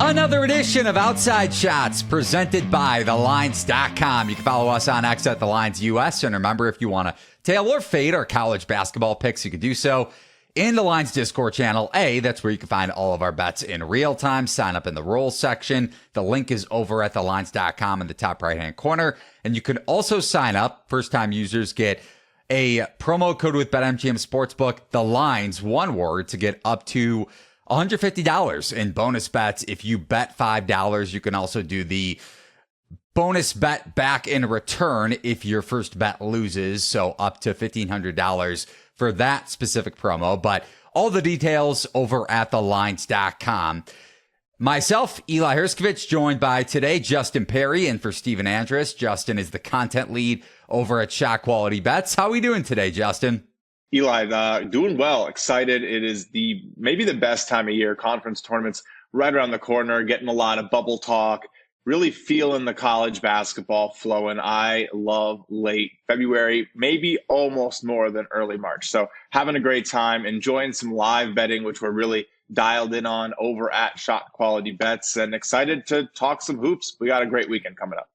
Another edition of Outside Shots presented by TheLines.com. You can follow us on X at TheLines.US. And remember, if you want to tail or fade our college basketball picks, you can do so in the Lines Discord channel. That's where you can find all of our bets in real time. Sign up in the roll section. The link is over at TheLines.com in the top right-hand corner. And you can also sign up. First-time users get a promo code with BetMGM Sportsbook, The Lines, one word, to get up to $150 in bonus bets. If you bet $5, you can also do the bonus bet back in return if your first bet loses. So up to $1,500 for that specific promo. But all the details over at thelines.com. Myself, Eli Herskovich, joined by today Justin Perry, and for Steven Andrus. Justin is the content lead over at Shot Quality Bets. How are we doing today, Justin? Eli, doing well. Excited. It is maybe the best time of year. Conference tournaments right around the corner, getting a lot of bubble talk, really feeling the college basketball flowing. I love late February, maybe almost more than early March. So having a great time, enjoying some live betting, which we're really dialed in on over at Shot Quality Bets, and excited to talk some hoops. We got a great weekend coming up.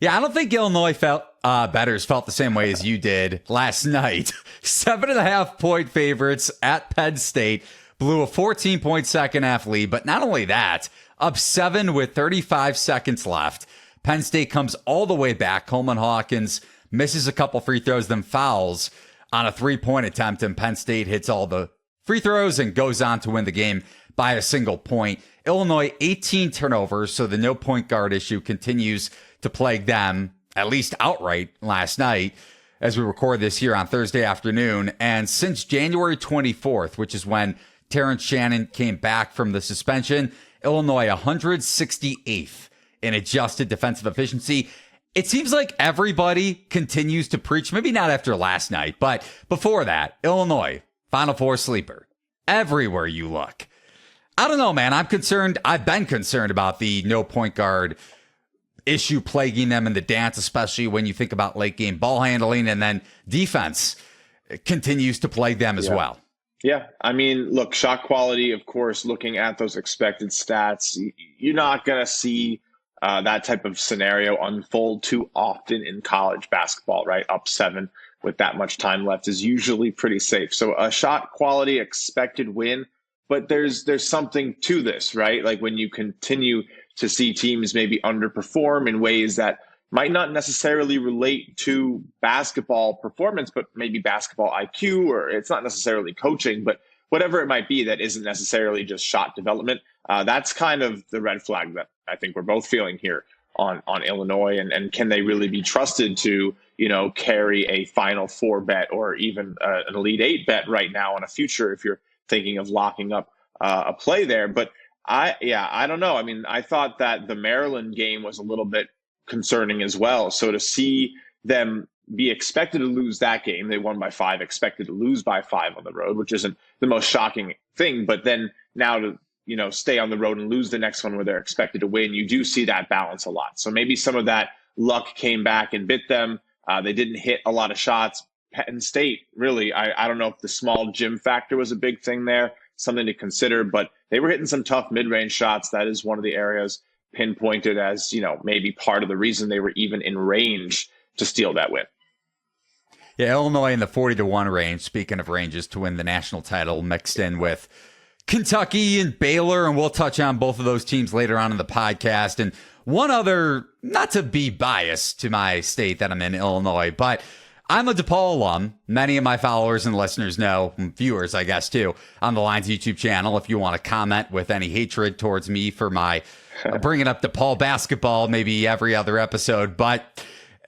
Yeah, I don't think Illinois bettors felt the same way as you did last night. 7.5-point favorites at Penn State, blew a 14-point second half lead. But not only that, up 7 with 35 seconds left. Penn State comes all the way back. Coleman Hawkins misses a couple free throws, then fouls on a 3-point attempt, and Penn State hits all the free throws and goes on to win the game by a single point. Illinois, 18 turnovers, so the no point guard issue continues to plague them, at least outright, last night as we record this here on Thursday afternoon. And since January 24th, which is when Terrence Shannon came back from the suspension, Illinois 168th in adjusted defensive efficiency. It seems like everybody continues to preach, maybe not after last night, but before that, Illinois, Final Four sleeper, everywhere you look. I don't know, man. I'm concerned. I've been concerned about the no point guard issue plaguing them in the dance, especially when you think about late game ball handling, and then defense continues to plague them as well. Yeah. I mean, look, shot quality, of course, looking at those expected stats, you're not going to see that type of scenario unfold too often in college basketball, right? Up 7 with that much time left is usually pretty safe. So a shot quality expected win, but there's something to this, right? Like when you continue to see teams maybe underperform in ways that might not necessarily relate to basketball performance, but maybe basketball IQ, or it's not necessarily coaching, but whatever it might be that isn't necessarily just shot development. That's kind of the red flag that I think we're both feeling here on Illinois. And can they really be trusted to, carry a Final Four bet or even an Elite Eight bet right now on a future if you're thinking of locking up a play there? But I don't know. I mean, I thought that the Maryland game was a little bit concerning as well. So to see them be expected to lose that game, they won by 5, expected to lose by 5 on the road, which isn't the most shocking thing. But then now to, stay on the road and lose the next one where they're expected to win, you do see that balance a lot. So maybe some of that luck came back and bit them. They didn't hit a lot of shots. Penn State, really, I don't know if the small gym factor was a big thing there, something to consider, but they were hitting some tough mid-range shots. That is one of the areas pinpointed as, maybe part of the reason they were even in range to steal that win. Yeah, Illinois in the 40-1 range, speaking of ranges, to win the national title, mixed in with Kentucky and Baylor, and we'll touch on both of those teams later on in the podcast. And one other, not to be biased to my state that I'm in, Illinois, but I'm a DePaul alum. Many of my followers and listeners know, viewers, I guess, too, on the Lines YouTube channel. If you want to comment with any hatred towards me for my bringing up DePaul basketball, maybe every other episode. But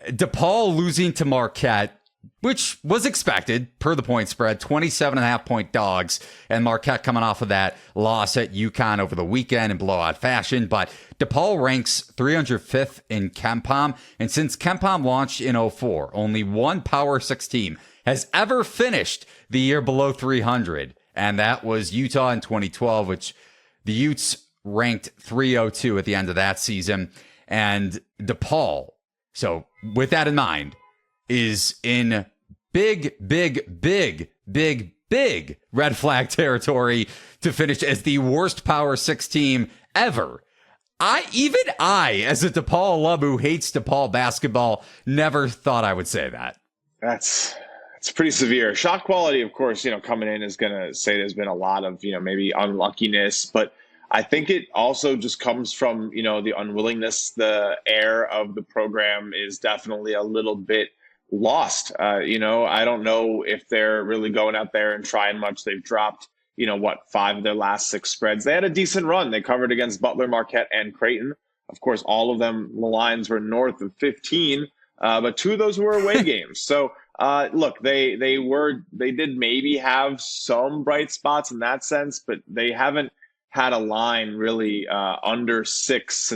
DePaul losing to Marquette, which was expected per the point spread, 27.5-point dogs, and Marquette coming off of that loss at UConn over the weekend in blowout fashion. But DePaul ranks 305th in KenPom, and since KenPom launched in 2004, only one Power 6 team has ever finished the year below 300, and that was Utah in 2012, which the Utes ranked 302 at the end of that season. And DePaul, so with that in mind, is in big big red flag territory to finish as the worst Power 6 team ever. I, as a DePaul alum who hates DePaul basketball, never thought I would say that. It's pretty severe. Shot quality, of course, coming in is going to say there's been a lot of, maybe unluckiness, but I think it also just comes from, the unwillingness. The air of the program is definitely a little bit lost. I don't know if they're really going out there and trying much. They've dropped, 5 of their last 6 spreads. They had a decent run. They covered against Butler, Marquette, and Creighton. Of course, all of them, the lines were north of 15, but 2 of those were away games. So, look, they did maybe have some bright spots in that sense, but they haven't had a line really under 6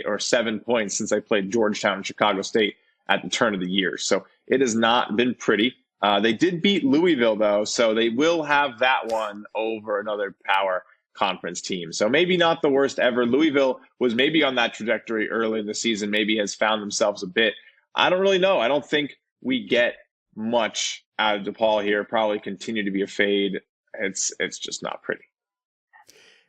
or 7 points since they played Georgetown and Chicago State at the turn of the year. So it has not been pretty. They did beat Louisville, though, so they will have that one over another power conference team. So maybe not the worst ever. Louisville was maybe on that trajectory early in the season, maybe has found themselves a bit. I don't really know. I don't think we get much out of DePaul here. Probably continue to be a fade. It's just not pretty.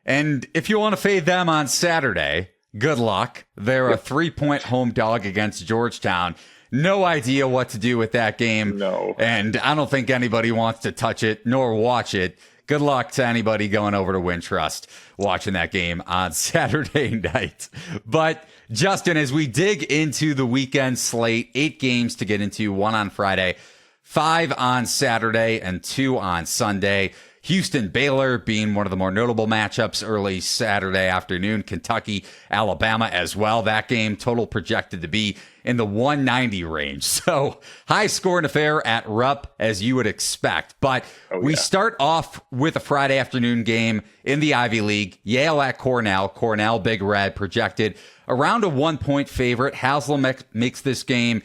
And if you want to fade them on Saturday, good luck. They're a 3-point home dog against Georgetown. No idea what to do with that game. No. And I don't think anybody wants to touch it nor watch it. Good luck to anybody going over to Wintrust watching that game on Saturday night. But Justin, as we dig into the weekend slate, 8 games to get into, 1 on Friday, 5 on Saturday, and 2 on Sunday. Houston, Baylor being one of the more notable matchups early Saturday afternoon. Kentucky, Alabama as well. That game total projected to be in the 190 range. So high scoring affair at Rupp, as you would expect. But we start off with a Friday afternoon game in the Ivy League. Yale at Cornell. Cornell, Big Red, projected around a 1-point favorite. Haslam makes this game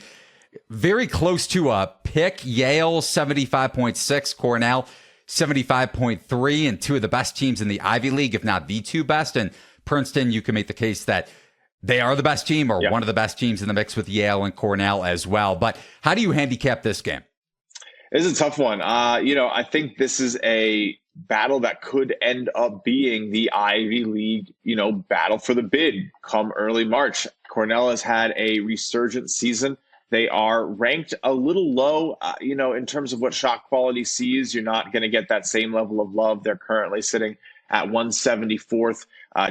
very close to a pick. Yale 75.6, Cornell 75.3, and 2 of the best teams in the Ivy League, if not the 2 best. And Princeton, you can make the case that they are the best team or one of the best teams in the mix with Yale and Cornell as well. But how do you handicap this game? It's a tough one. I think this is a battle that could end up being the Ivy League, battle for the bid come early March. Cornell has had a resurgent season. They are ranked a little low, in terms of what shot quality sees. You're not going to get that same level of love. They're currently sitting at 174th.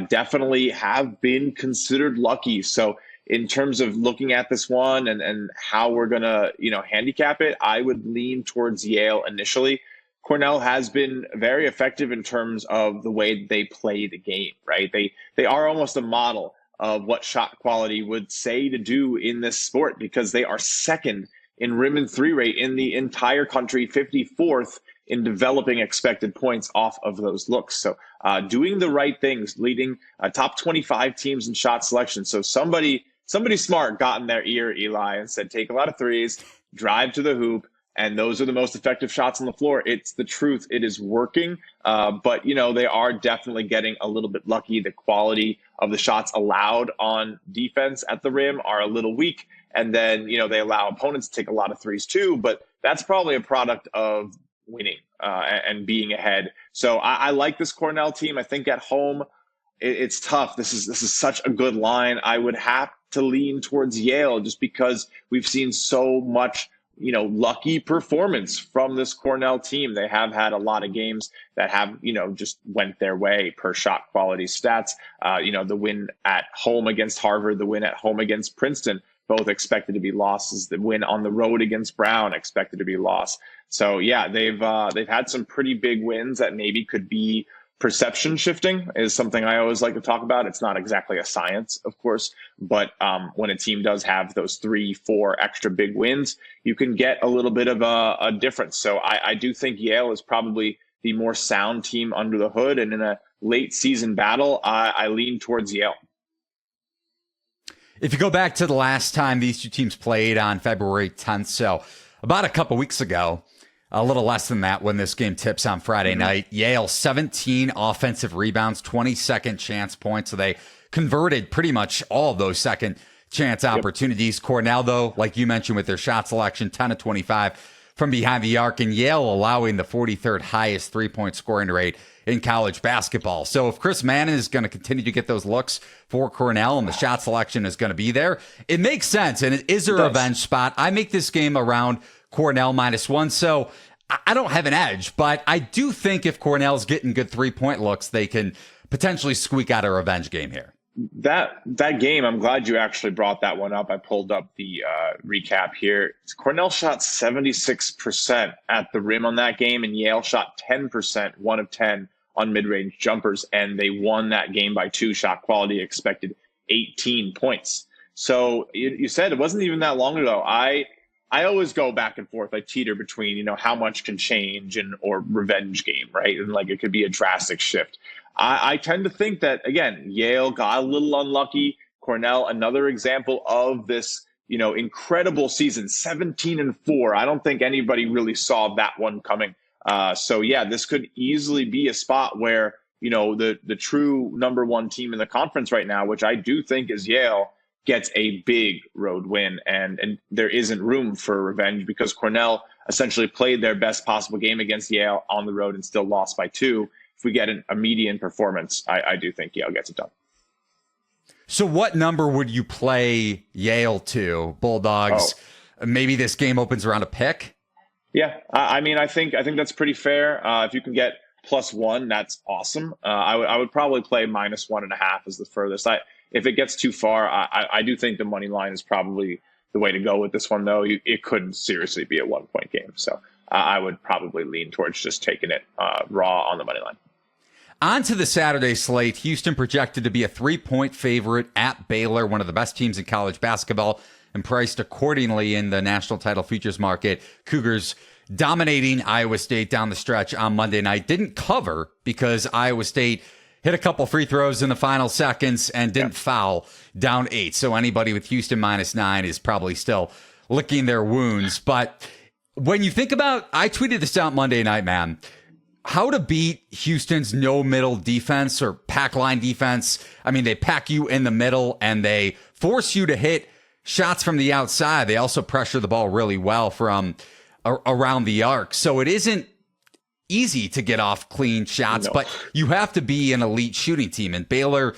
Definitely have been considered lucky. So in terms of looking at this one and how we're going to, handicap it, I would lean towards Yale initially. Cornell has been very effective in terms of the way they play the game, right? They are almost a model of what shot quality would say to do in this sport, because they are second in rim and 3 rate in the entire country, 54th in developing expected points off of those looks. So doing the right things, leading top 25 teams in shot selection. So somebody smart got in their ear, Eli, and said, take a lot of threes, drive to the hoop, and those are the most effective shots on the floor. It's the truth. It is working. But, they are definitely getting a little bit lucky. The quality of the shots allowed on defense at the rim are a little weak. And then, they allow opponents to take a lot of threes too. But that's probably a product of winning and being ahead. So I like this Cornell team. I think at home, it's tough. This is such a good line. I would have to lean towards Yale just because we've seen so much lucky performance from this Cornell team. They have had a lot of games that have, just went their way per shot quality stats. The win at home against Harvard, the win at home against Princeton, both expected to be losses. The win on the road against Brown expected to be lost. So yeah, they've had some pretty big wins that maybe could be perception shifting is something I always like to talk about. It's not exactly a science, of course, but when a team does have those 3-4 extra big wins, you can get a little bit of a difference. So I do think Yale is probably the more sound team under the hood. And in a late season battle, I lean towards Yale. If you go back to the last time these 2 teams played on February 10th, so about a couple weeks ago, a little less than that when this game tips on Friday night. Yale, 17 offensive rebounds, 20 second chance points. So they converted pretty much all of those second chance opportunities. Cornell, though, like you mentioned with their shot selection, 10 of 25 from behind the arc, and Yale allowing the 43rd highest three-point scoring rate in college basketball. So if Chris Mann is going to continue to get those looks for Cornell and the shot selection is going to be there, it makes sense, and it is a revenge spot. I make this game around Cornell -1, so I don't have an edge, but I do think if Cornell's getting good three-point looks, they can potentially squeak out a revenge game here. That game, I'm glad you actually brought that one up. I pulled up the recap here. Cornell shot 76% at the rim on that game, and Yale shot 10%, 1 of 10 on mid-range jumpers, and they won that game by 2. Shot quality expected 18 points. So you said it wasn't even that long ago. I always go back and forth. I teeter between, how much can change or revenge game, right? And like it could be a drastic shift. I tend to think that, again, Yale got a little unlucky. Cornell, another example of this, incredible season, 17-4. I don't think anybody really saw that one coming. So, yeah, this could easily be a spot where, the true number one team in the conference right now, which I do think is Yale, gets a big road win. And there isn't room for revenge because Cornell essentially played their best possible game against Yale on the road and still lost by 2. If we get a median performance, I do think Yale gets it done. So what number would you play Yale to, Bulldogs? Maybe this game opens around a pick? Yeah, I think that's pretty fair. If you can get +1, that's awesome. I would probably play -1.5 as the furthest. If it gets too far, I do think the money line is probably the way to go with this one, though. It could seriously be a 1-point game. So I would probably lean towards just taking it raw on the money line. On to the Saturday slate. Houston projected to be a 3-point favorite at Baylor, one of the best teams in college basketball, and priced accordingly in the national title futures market. Cougars dominating Iowa State down the stretch on Monday night. Didn't cover because Iowa State hit a couple free throws in the final seconds and didn't foul, down 8. So anybody with Houston -9 is probably still licking their wounds. But when you think about, I tweeted this out Monday night, man, how to beat Houston's no-middle defense or pack line defense. I mean, they pack you in the middle and they force you to hit shots from the outside. They also pressure the ball really well from around the arc. So it isn't easy to get off clean shots, but you have to be an elite shooting team. And Baylor,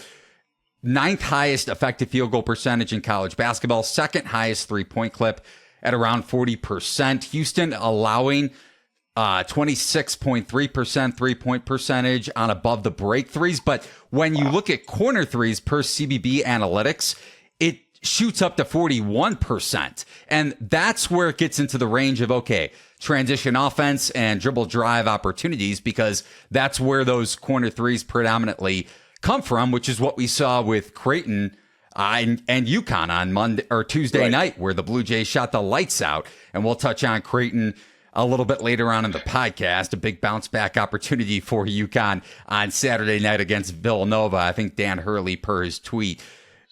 9th highest effective field goal percentage in college basketball, 2nd highest three-point clip at around 40%. Houston allowing 26.3% three-point percentage on above the break threes. But when you look at corner threes per CBB analytics, it shoots up to 41%. And that's where it gets into the range of, okay, transition offense and dribble drive opportunities, because that's where those corner threes predominantly come from, which is what we saw with Creighton and UConn on Monday or Tuesday night, where the Blue Jays shot the lights out. And we'll touch on Creighton a little bit later on in the podcast. A big bounce back opportunity for UConn on Saturday night against Villanova. I think Dan Hurley, per his tweet,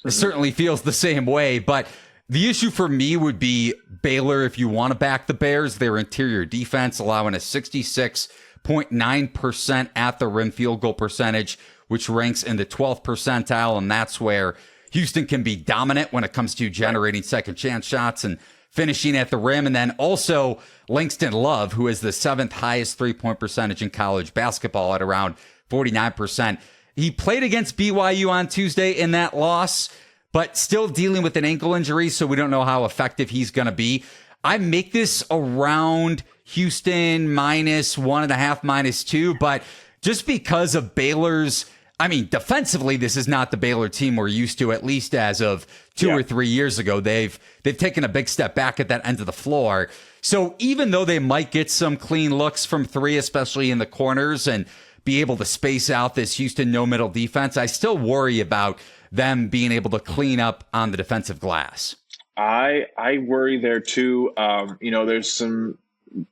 certainly feels the same way. But the issue for me would be Baylor, if you want to back the Bears, their interior defense allowing a 66.9% at the rim field goal percentage, which ranks in the 12th percentile. And that's where Houston can be dominant when it comes to generating second chance shots and finishing at the rim. And then also Langston Love, who is the 7th highest three-point percentage in college basketball at around 49%. He played against BYU on Tuesday in that loss, but still dealing with an ankle injury, so we don't know how effective he's going to be. I make this around Houston -1.5, -2, but just because of Baylor's, I mean, defensively, this is not the Baylor team we're used to, at least as of 2 or 3 years ago. They've taken a big step back at that end of the floor. So even though they might get some clean looks from 3, especially in the corners, and be able to space out this Houston no-middle defense, I still worry about them being able to clean up on the defensive glass. I worry there too. There's some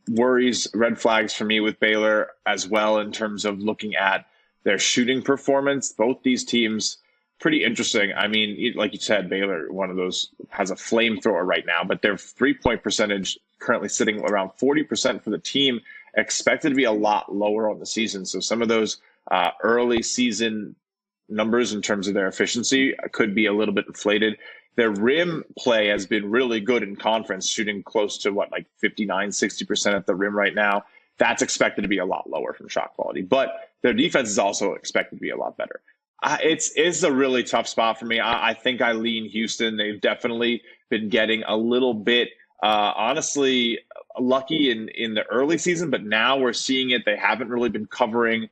worries, red flags for me with Baylor as well in terms of looking at their shooting performance. Both these teams, pretty interesting. I mean, like you said, Baylor, one of those, has a flamethrower right now, but their three-point percentage currently sitting around 40% for the team, expected to be a lot lower on the season. So some of those early season numbers in terms of their efficiency could be a little bit inflated. Their rim play has been really good in conference, shooting close to 59-60% at the rim right now. That's expected to be a lot lower from shot quality, but their defense is also expected to be a lot better. It's a really tough spot for me. I think I lean Houston. They've definitely been getting a little bit, honestly, lucky in the early season, but now we're seeing it. They haven't really been covering.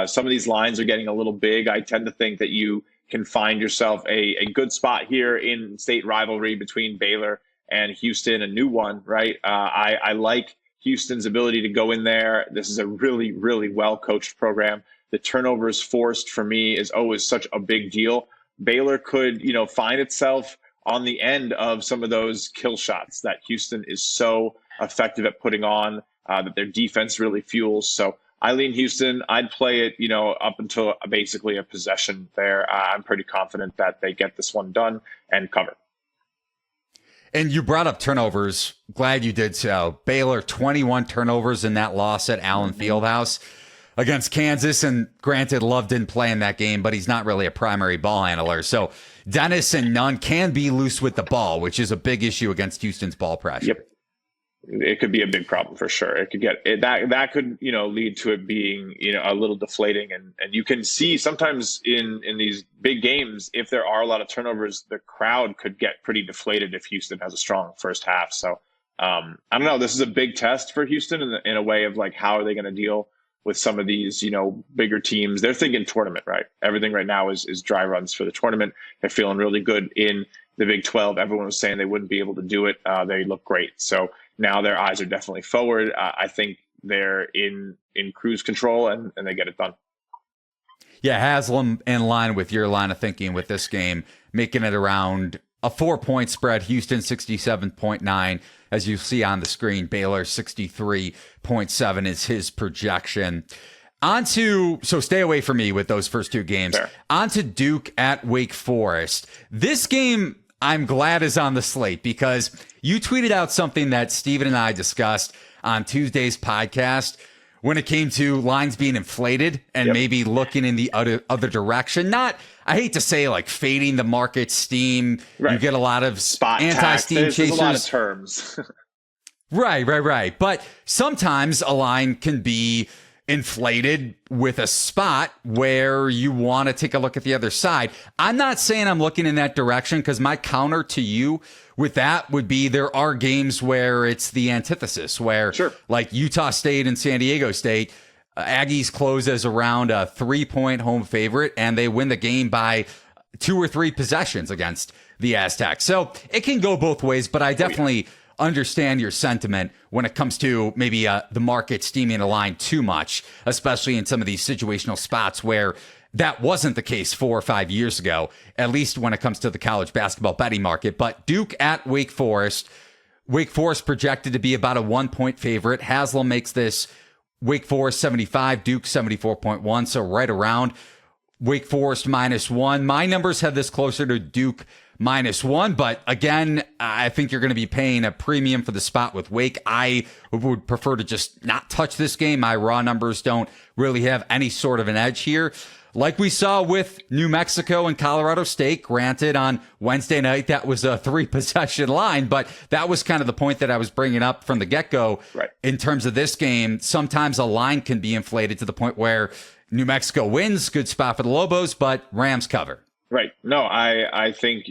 Some of these lines are getting a little big. I tend to think that you can find yourself a good spot here in state rivalry between Baylor and Houston, a new one, right? I like Houston's ability to go in there. This is a really, really well-coached program. The turnovers forced for me is always such a big deal. Baylor could, find itself on the end of some of those kill shots that Houston is so effective at putting on, that their defense really fuels. So I lean Houston. I'd play it, up until basically a possession there. I'm pretty confident that they get this one done and cover. And you brought up turnovers. Glad you did so. Baylor, 21 turnovers in that loss at Allen Fieldhouse against Kansas. And granted, Love didn't play in that game, but he's not really a primary ball handler. So Dennis and Nunn can be loose with the ball, which is a big issue against Houston's ball pressure. Yep. It could be a big problem for sure. It could get it, that could, lead to it being, a little deflating. And you can see sometimes in these big games, if there are a lot of turnovers, the crowd could get pretty deflated if Houston has a strong first half. So I don't know. This is a big test for Houston in a way of how are they going to deal with some of these, bigger teams. They're thinking tournament, right? Everything right now is dry runs for the tournament. They're feeling really good in the Big 12. Everyone was saying they wouldn't be able to do it. They look great. So now their eyes are definitely forward. I think they're in cruise control and they get it done. Yeah, Haslam in line with your line of thinking with this game, making it around a 4-point spread. Houston 67.9, as you see on the screen. Baylor 63.7 is his projection. So stay away from me with those first two games. Fair. On to Duke at Wake Forest. This game, I'm glad is on the slate because you tweeted out something that Steven and I discussed on Tuesday's podcast when it came to lines being inflated and maybe looking in the other direction. Not, I hate to say fading the market steam. Right. You get a lot of spot anti-steam chasers. There's a lot of terms. Right. But sometimes a line can be inflated with a spot where you want to take a look at the other side. I'm not saying I'm looking in that direction because my counter to you with that would be there are games where it's the antithesis, where like Utah State and San Diego State, Aggies close as around a 3-point home favorite and they win the game by 2 or 3 possessions against the Aztecs. So it can go both ways, but I definitely understand your sentiment when it comes to maybe the market steaming a line too much, especially in some of these situational spots where that wasn't the case 4 or 5 years ago, at least when it comes to the college basketball betting market. But Duke at Wake Forest projected to be about a 1-point favorite. Haslam makes this Wake Forest 75, Duke 74.1, so right around Wake Forest -1. My numbers have this closer to Duke -1, but again, I think you're going to be paying a premium for the spot with Wake. I would prefer to just not touch this game. My raw numbers don't really have any sort of an edge here. Like we saw with New Mexico and Colorado State, granted on Wednesday night, that was a 3-possession line, but that was kind of the point that I was bringing up from the get-go. Right. In terms of this game, sometimes a line can be inflated to the point where New Mexico wins, good spot for the Lobos, but Rams cover. Right. No, I think,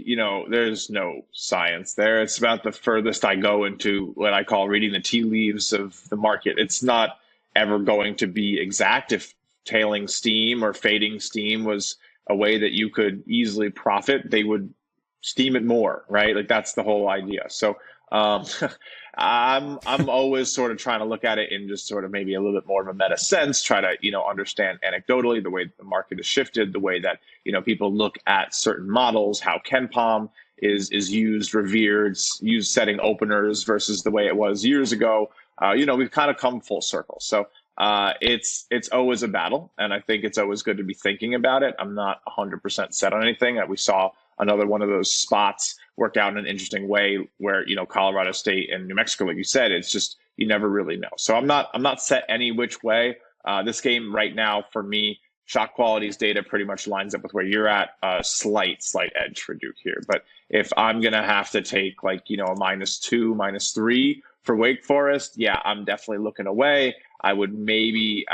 there's no science there. It's about the furthest I go into what I call reading the tea leaves of the market. It's not ever going to be exact. If tailing steam or fading steam was a way that you could easily profit, they would steam it more, right? That's the whole idea. So I'm always sort of trying to look at it in just sort of maybe a little bit more of a meta sense, try to, understand anecdotally the way the market has shifted, the way that, people look at certain models, how KenPom is used, revered, used setting openers versus the way it was years ago. We've kind of come full circle. So it's always a battle, and I think it's always good to be thinking about it. I'm not 100% set on anything. We saw another one of those spots work out in an interesting way where, Colorado State and New Mexico, like you said, it's just, you never really know. So I'm not set any which way. This game right now for me Shot quality's data pretty much lines up with where you're at. Slight edge for Duke here. But if I'm going to have to take a -2, -3 for Wake Forest, yeah, I'm definitely looking away. I would maybe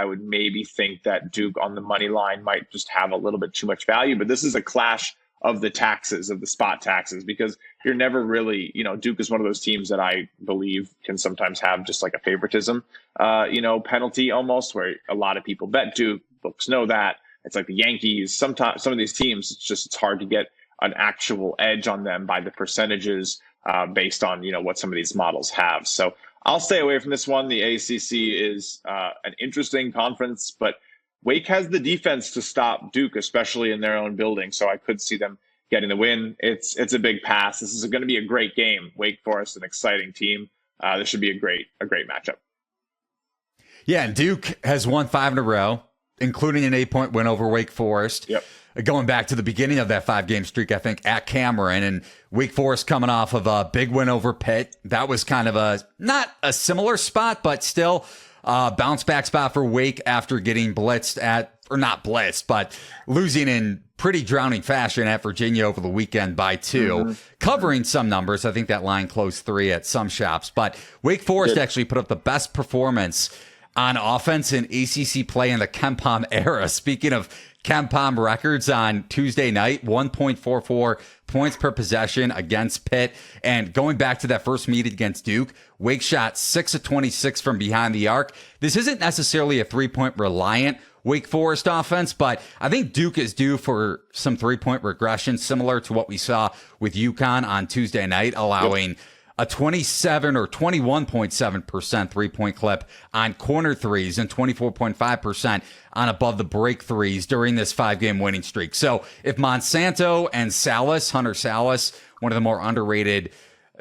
think that Duke on the money line might just have a little bit too much value. But this is a clash of the taxes, of the spot taxes, because you're never really, Duke is one of those teams that I believe can sometimes have just like a favoritism, penalty almost, where a lot of people bet Duke. Books know that. It's like the Yankees. Sometimes some of these teams, it's hard to get an actual edge on them by the percentages based on, what some of these models have. So I'll stay away from this one. The ACC is an interesting conference, but Wake has the defense to stop Duke, especially in their own building. So I could see them getting the win. It's a big pass. This is going to be a great game. Wake Forest, an exciting team. This should be a great matchup. Yeah, and Duke has won 5 in a row, including an 8-point win over Wake Forest. Yep. Going back to the beginning of that 5-game streak, I think, at Cameron, and Wake Forest coming off of a big win over Pitt. That was kind of not a similar spot, but still bounce back spot for Wake after getting not blitzed, but losing in pretty drowning fashion at Virginia over the weekend by 2, covering some numbers. I think that line closed 3 at some shops, but Wake Forest actually put up the best performance on offense in ACC play in the KenPom era. Speaking of KenPom records, on Tuesday night, 1.44 points per possession against Pitt. And going back to that first meet against Duke, Wake shot 6 of 26 from behind the arc. This isn't necessarily a 3-point reliant Wake Forest offense, but I think Duke is due for some 3-point regression, similar to what we saw with UConn on Tuesday night, allowing a 27 or 21.7% 3-point clip on corner threes and 24.5% on above the break threes during this 5-game winning streak. So if Monsanto and Hunter Salas, one of the more underrated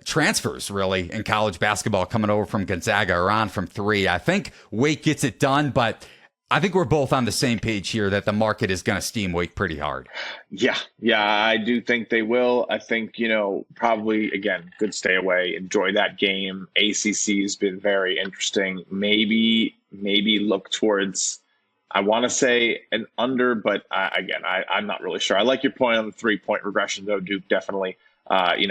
transfers really in college basketball coming over from Gonzaga, are on from 3, I think Wake gets it done, but I think we're both on the same page here that the market is going to steam Wake pretty hard. Yeah, I do think they will. I think, probably, again, good stay away. Enjoy that game. ACC has been very interesting. Maybe look towards, I want to say an under, but I'm not really sure. I like your point on the 3-point regression, though. Duke definitely,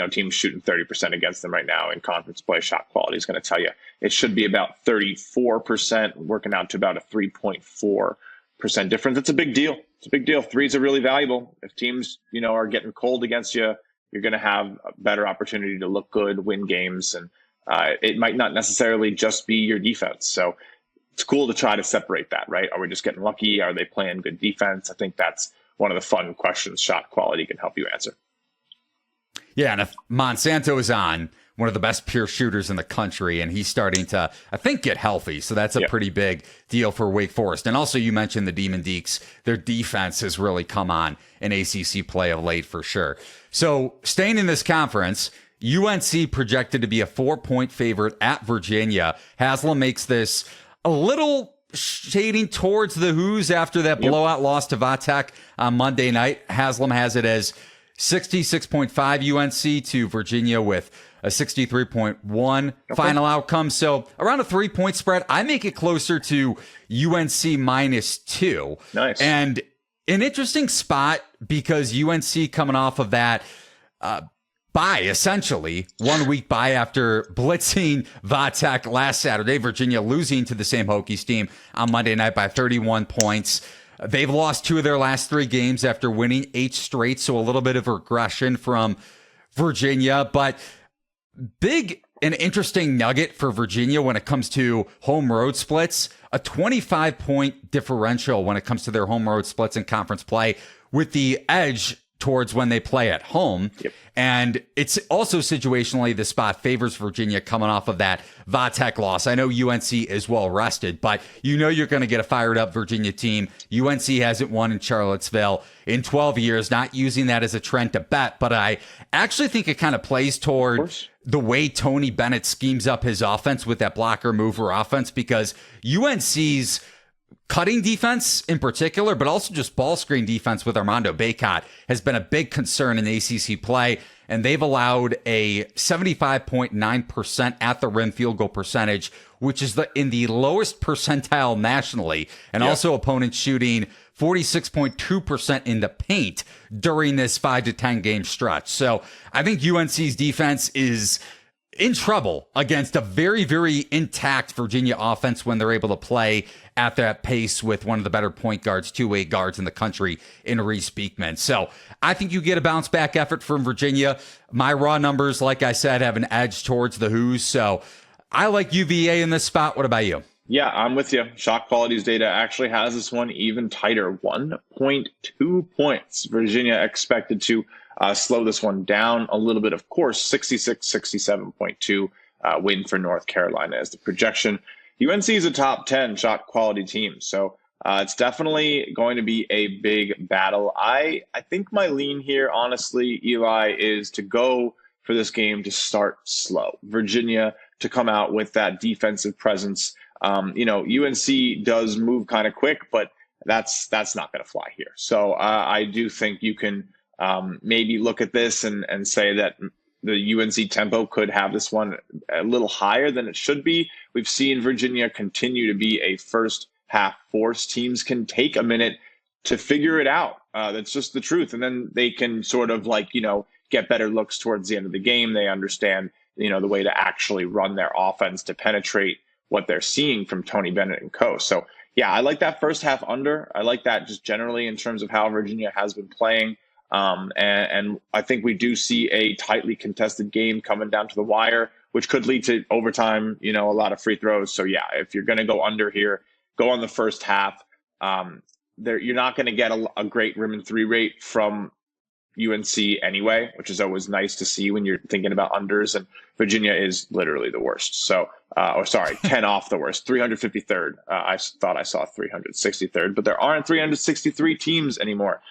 teams shooting 30% against them right now in conference play. Shot quality is going to tell you it should be about 34%, working out to about a 3.4% difference. It's a big deal. It's a big deal. Threes are really valuable. If teams, are getting cold against you, you're going to have a better opportunity to look good, win games, and it might not necessarily just be your defense. So it's cool to try to separate that, right? Are we just getting lucky? Are they playing good defense? I think that's one of the fun questions shot quality can help you answer. Yeah, and if Monsanto is on, one of the best pure shooters in the country, and he's starting to, I think, get healthy. So that's a pretty big deal for Wake Forest. And also, you mentioned the Demon Deacs. Their defense has really come on in ACC play of late for sure. So staying in this conference, UNC projected to be a 4-point favorite at Virginia. Haslam makes this a little shading towards the Hoos after that blowout loss to Vatek on Monday night. Haslam has it as 66.5 UNC to Virginia with a 63.1 final outcome. So around a 3-point spread. I make it closer to UNC -2. Nice. And an interesting spot because UNC coming off of that bye, essentially 1 week bye after blitzing Vatek last Saturday, Virginia losing to the same Hokies team on Monday night by 31 points. They've lost 2 of their last 3 games after winning 8 straight, so a little bit of regression from Virginia. But big and interesting nugget for Virginia when it comes to home road splits, a 25-point differential when it comes to their home road splits in conference play, with the edge towards when they play at home. And it's also situationally the spot favors Virginia coming off of that Vatek loss. I know UNC is well rested, but you're going to get a fired up Virginia team. UNC hasn't won in Charlottesville in 12 years, not using that as a trend to bet, but I actually think it kind of plays toward the way Tony Bennett schemes up his offense with that blocker mover offense, because UNC's cutting defense in particular, but also just ball screen defense with Armando Bacot has been a big concern in ACC play. And they've allowed a 75.9% at the rim field goal percentage, which is in the lowest percentile nationally. And also opponents shooting 46.2% in the paint during this 5 to 10 game stretch. So I think UNC's defense is in trouble against a very, very intact Virginia offense when they're able to play at that pace with one of the better point guards, two-way guards in the country in Reese Beekman. So I think you get a bounce back effort from Virginia. My raw numbers, like I said, have an edge towards the Hoos. So I like UVA in this spot. What about you? Yeah, I'm with you. Shot Quality's data actually has this one even tighter, 1.2 points. Virginia expected to slow this one down a little bit. Of course, 67.2 win for North Carolina as the projection. UNC is a top 10 shot quality team, so it's definitely going to be a big battle. I think my lean here, honestly, Eli, is to go for this game to start slow. Virginia to come out with that defensive presence. UNC does move kind of quick, but that's not going to fly here. So I do think you can maybe look at this and say that the UNC tempo could have this one a little higher than it should be. We've seen Virginia continue to be a first half force. Teams can take a minute to figure it out. That's just the truth. And then they can sort of get better looks towards the end of the game. They understand, the way to actually run their offense to penetrate what they're seeing from Tony Bennett and co. So yeah, I like that first half under. I like that just generally in terms of how Virginia has been playing. And I think we do see a tightly contested game coming down to the wire, which could lead to overtime, a lot of free throws. So yeah, if you're going to go under here, go on the first half. You're not going to get a great rim and three rate from UNC anyway, which is always nice to see when you're thinking about unders, and Virginia is literally the worst. So, 10 off the worst, 353rd. I thought I saw 363rd, but there aren't 363 teams anymore.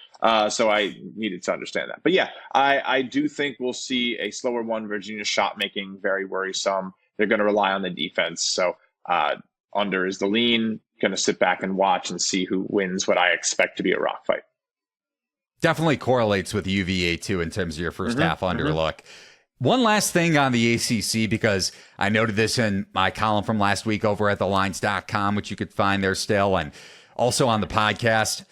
So I needed to understand that. But yeah, I do think we'll see a slower one. Virginia shot making very worrisome. They're going to rely on the defense. So under is the lean. Going to sit back and watch and see who wins what I expect to be a rock fight. Definitely correlates with UVA too in terms of your first half under look. One last thing on the ACC, because I noted this in my column from last week over at thelines.com, which you could find there still, and also on the podcast.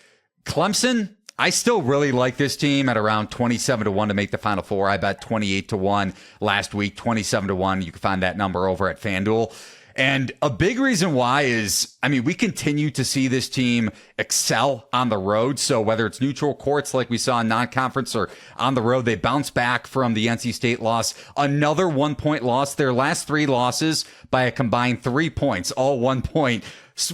Clemson, I still really like this team at around 27-1 to make the Final Four. I bet 28-1 last week, 27-1. You can find that number over at FanDuel. And a big reason why is, we continue to see this team excel on the road. So whether it's neutral courts like we saw in non-conference or on the road, they bounce back from the NC State loss. Another 1 point loss. Their last three losses by a combined 3 points, all 1 point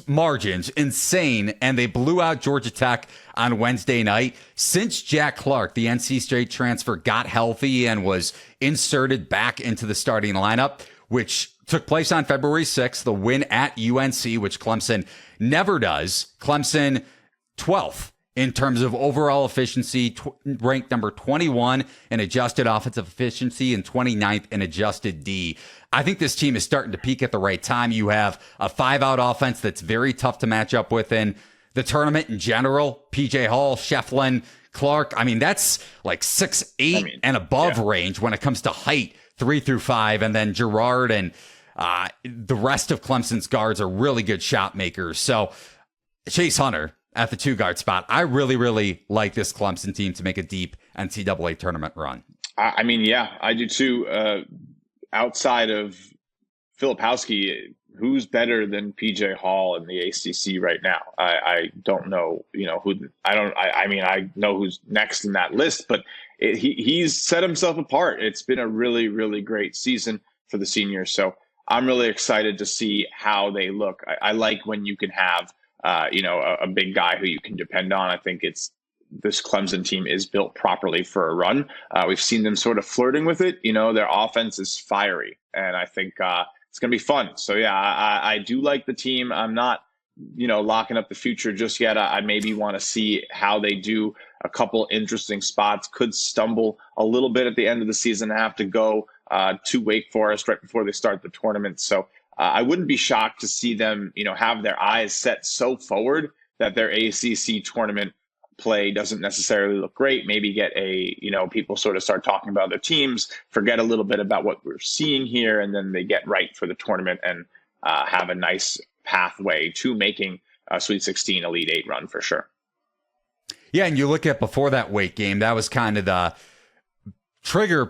margins. Insane. And they blew out Georgia Tech on Wednesday night. Since Jack Clark, the NC State transfer, got healthy and was inserted back into the starting lineup, which took place on February 6th, the win at UNC, which Clemson never does. Clemson 12th in terms of overall efficiency, ranked number 21 in adjusted offensive efficiency and 29th in adjusted D. I think this team is starting to peak at the right time. You have a 5-out offense that's very tough to match up with in the tournament in general. PJ Hall, Shefflin, Clark. That's like 6'8" and above range when it comes to height, 3 through 5. And then Gerard and the rest of Clemson's guards are really good shot makers. So Chase Hunter at the 2-guard spot. I really, really like this Clemson team to make a deep NCAA tournament run. I do too. Outside of Filipowski, who's better than PJ Hall in the ACC right now? I don't know, who. I know who's next in that list, but he's set himself apart. It's been a really, really great season for the seniors. So I'm really excited to see how they look. I like when you can have, a big guy who you can depend on. I think this Clemson team is built properly for a run. We've seen them sort of flirting with it. Their offense is fiery, and I think it's going to be fun. So yeah, I do like the team. I'm not, locking up the future just yet. I maybe want to see how they do. A couple interesting spots, could stumble a little bit at the end of the season, have to go to Wake Forest right before they start the tournament. So I wouldn't be shocked to see them, have their eyes set so forward that their ACC tournament play doesn't necessarily look great. Maybe get people sort of start talking about their teams, forget a little bit about what we're seeing here, and then they get right for the tournament and have a nice pathway to making a Sweet 16 Elite 8 run for sure. Yeah, and you look at before that Wake game, that was kind of the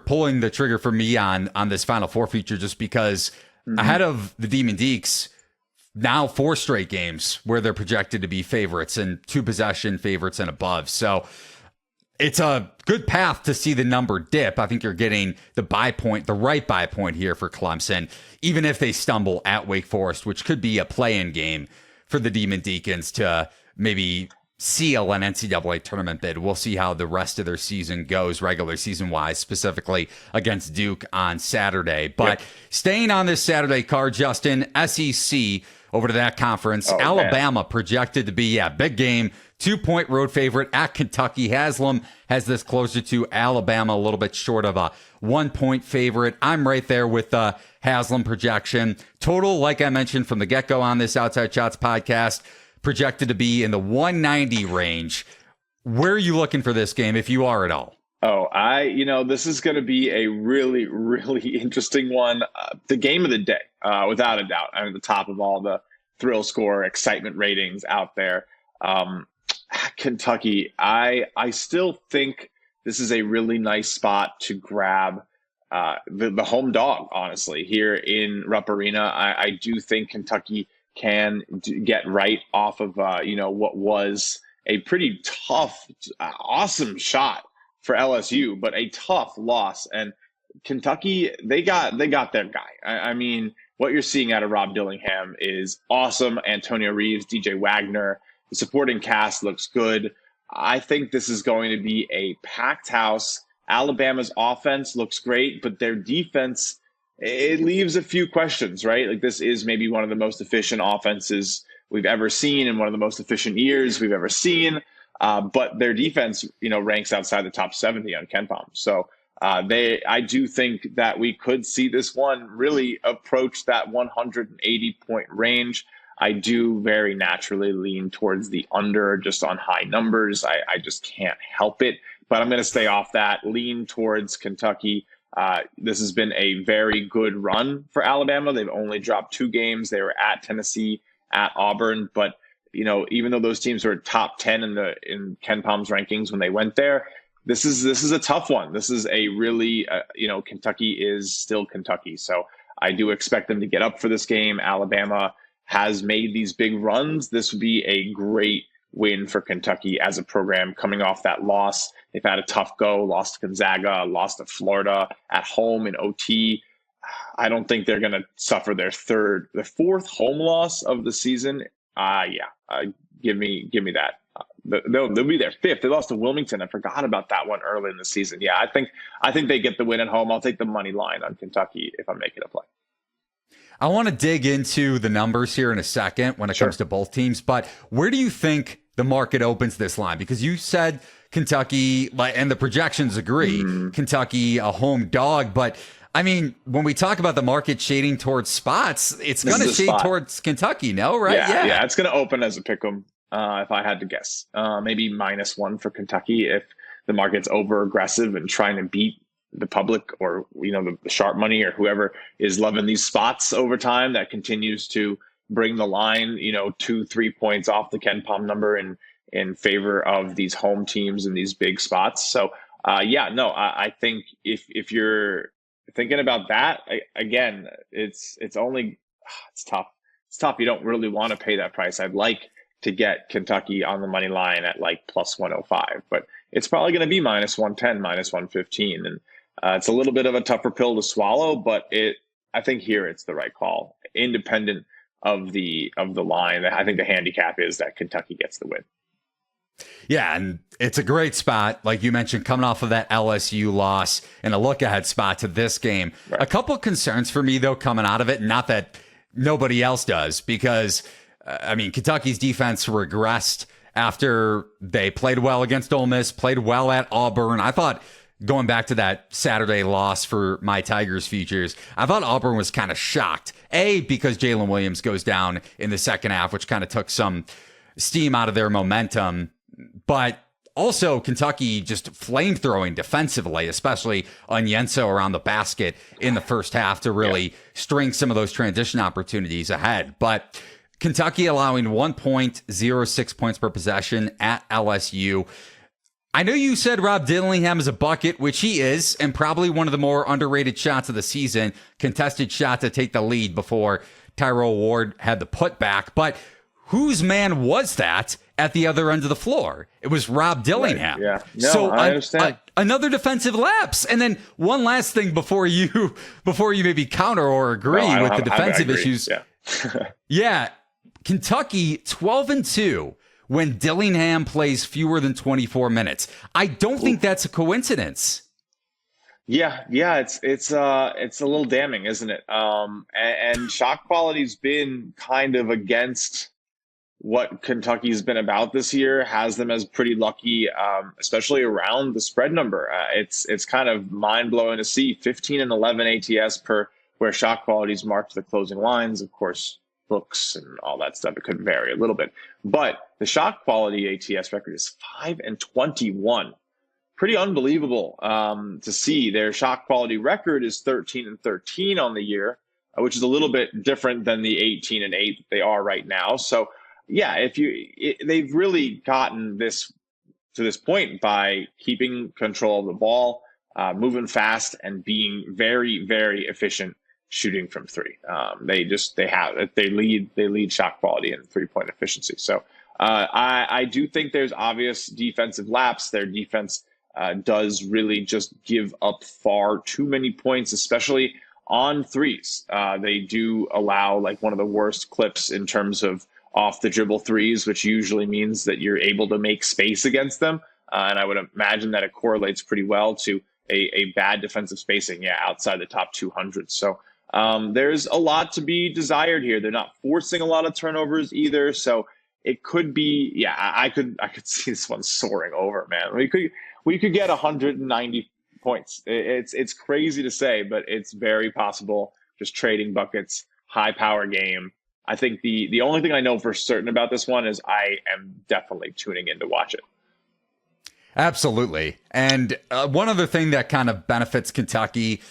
pulling the trigger for me on this Final Four feature, just because ahead of the Demon Deacs, now 4 straight games where they're projected to be favorites and 2 possession favorites and above. So it's a good path to see the number dip. I think you're getting the right buy point here for Clemson, even if they stumble at Wake Forest, which could be a play-in game for the Demon Deacons to maybe seal an NCAA tournament bid. We'll see how the rest of their season goes, regular season wise, specifically against Duke on Saturday. But staying on this Saturday card, Justin, SEC over to that conference. Alabama projected to be, big game, 2-point road favorite at Kentucky. Haslam has this closer to Alabama, a little bit short of a 1-point favorite. I'm right there with the Haslam projection. Total, like I mentioned from the get-go on this Outside Shots podcast, projected to be in the 190 range. Where are you looking for this game, if you are at all? This is going to be a really, really interesting one. The game of the day, without a doubt. I mean, the top of all the thrill score, excitement ratings out there. Kentucky, I still think this is a really nice spot to grab the home dog, honestly, here in Rupp Arena. I do think Kentucky can get right off of, what was a pretty tough, awesome shot for LSU, but a tough loss. And Kentucky, they got their guy. I mean, what you're seeing out of Rob Dillingham is awesome. Antonio Reeves, DJ Wagner, the supporting cast looks good. I think this is going to be a packed house. Alabama's offense looks great, but their defense, it leaves a few questions, right? Like, this is maybe one of the most efficient offenses we've ever seen in one of the most efficient years we've ever seen. But their defense, ranks outside the top 70 on KenPom. So I do think that we could see this one really approach that 180-point range. I do very naturally lean towards the under just on high numbers. I just can't help it. But I'm going to stay off that, lean towards Kentucky. This has been a very good run for Alabama. They've only dropped 2 games. They were at Tennessee, at Auburn. But, even though those teams were top 10 in KenPom's rankings when they went there, this is a tough one. This is a really, Kentucky is still Kentucky. So I do expect them to get up for this game. Alabama has made these big runs. This would be a great win for Kentucky as a program coming off that loss. They've had a tough go, lost to Gonzaga, lost to Florida at home in OT. I don't think they're going to suffer their 4th home loss of the season. Give me that. They'll be their 5th. They lost to Wilmington. I forgot about that one early in the season. Yeah, I think they get the win at home. I'll take the money line on Kentucky if I'm making a play. I want to dig into the numbers here in a second when it comes to both teams, but where do you think the market opens this line? Because you said Kentucky, and the projections agree, Kentucky a home dog, but I mean, when we talk about the market shading towards spots, it's going to shade towards Kentucky, no? Right? Yeah, it's going to open as a pick'em, if I had to guess. Maybe -1 for Kentucky if the market's over aggressive and trying to beat the public or, the sharp money or whoever is loving these spots over time that continues to bring the line, 2-3 points off the KenPom number in favor of these home teams in these big spots. So, I think if you're thinking about that, again, it's tough. It's tough. You don't really want to pay that price. I'd like to get Kentucky on the money line at like +105, but it's probably going to be -110, -115. And it's a little bit of a tougher pill to swallow, but I think here it's the right call, independent of the line. I think the handicap is that Kentucky gets the win. Yeah, and it's a great spot, like you mentioned, coming off of that LSU loss and a look-ahead spot to this game. Right. A couple of concerns for me, though, coming out of it, not that nobody else does, because, Kentucky's defense regressed after they played well against Ole Miss, played well at Auburn. I thought going back to that Saturday loss for my Tigers futures, I thought Auburn was kind of shocked. A, because Jalen Williams goes down in the second half, which kind of took some steam out of their momentum. But also Kentucky just flame-throwing defensively, especially Onyenso around the basket in the first half to really string some of those transition opportunities ahead. But Kentucky allowing 1.06 points per possession at LSU. I know you said Rob Dillingham is a bucket, which he is, and probably one of the more underrated shots of the season. Contested shot to take the lead before Tyrell Ward had the putback. But whose man was that at the other end of the floor? It was Rob Dillingham. Right, yeah. No, I understand. Another defensive lapse. And then one last thing before you maybe counter or agree with the defensive issues. Yeah. Yeah. Kentucky 12-2 when Dillingham plays fewer than 24 minutes. I don't think that's a coincidence. Yeah, it's a little damning, isn't it? And shot quality's been kind of against what Kentucky's been about this year, has them as pretty lucky, especially around the spread number. It's kind of mind-blowing to see 15 and 11 ATS per where shot quality is marked to the closing lines. Of course, books and all that stuff, it could vary a little bit. But the shot quality ATS record is 5 and 21. Pretty unbelievable to see. Their shot quality record is 13 and 13 on the year, which is a little bit different than the 18 and 8 that they are right now. So, yeah, they've really gotten this to this point by keeping control of the ball, moving fast, and being very, very efficient shooting from three. They lead shot quality and 3-point efficiency. So I do think there's obvious defensive lapse. Their defense does really just give up far too many points, especially on threes. They do allow like one of the worst clips in terms of off the dribble threes, which usually means that you're able to make space against them. And I would imagine that it correlates pretty well to a bad defensive spacing, outside the top 200. So there's a lot to be desired here. They're not forcing a lot of turnovers either. So it could be, I could see this one soaring over, man. We could get 190 points. It's crazy to say, but it's very possible. Just trading buckets, high power game. I think the only thing I know for certain about this one is I am definitely tuning in to watch it. Absolutely. And one other thing that kind of benefits Kentucky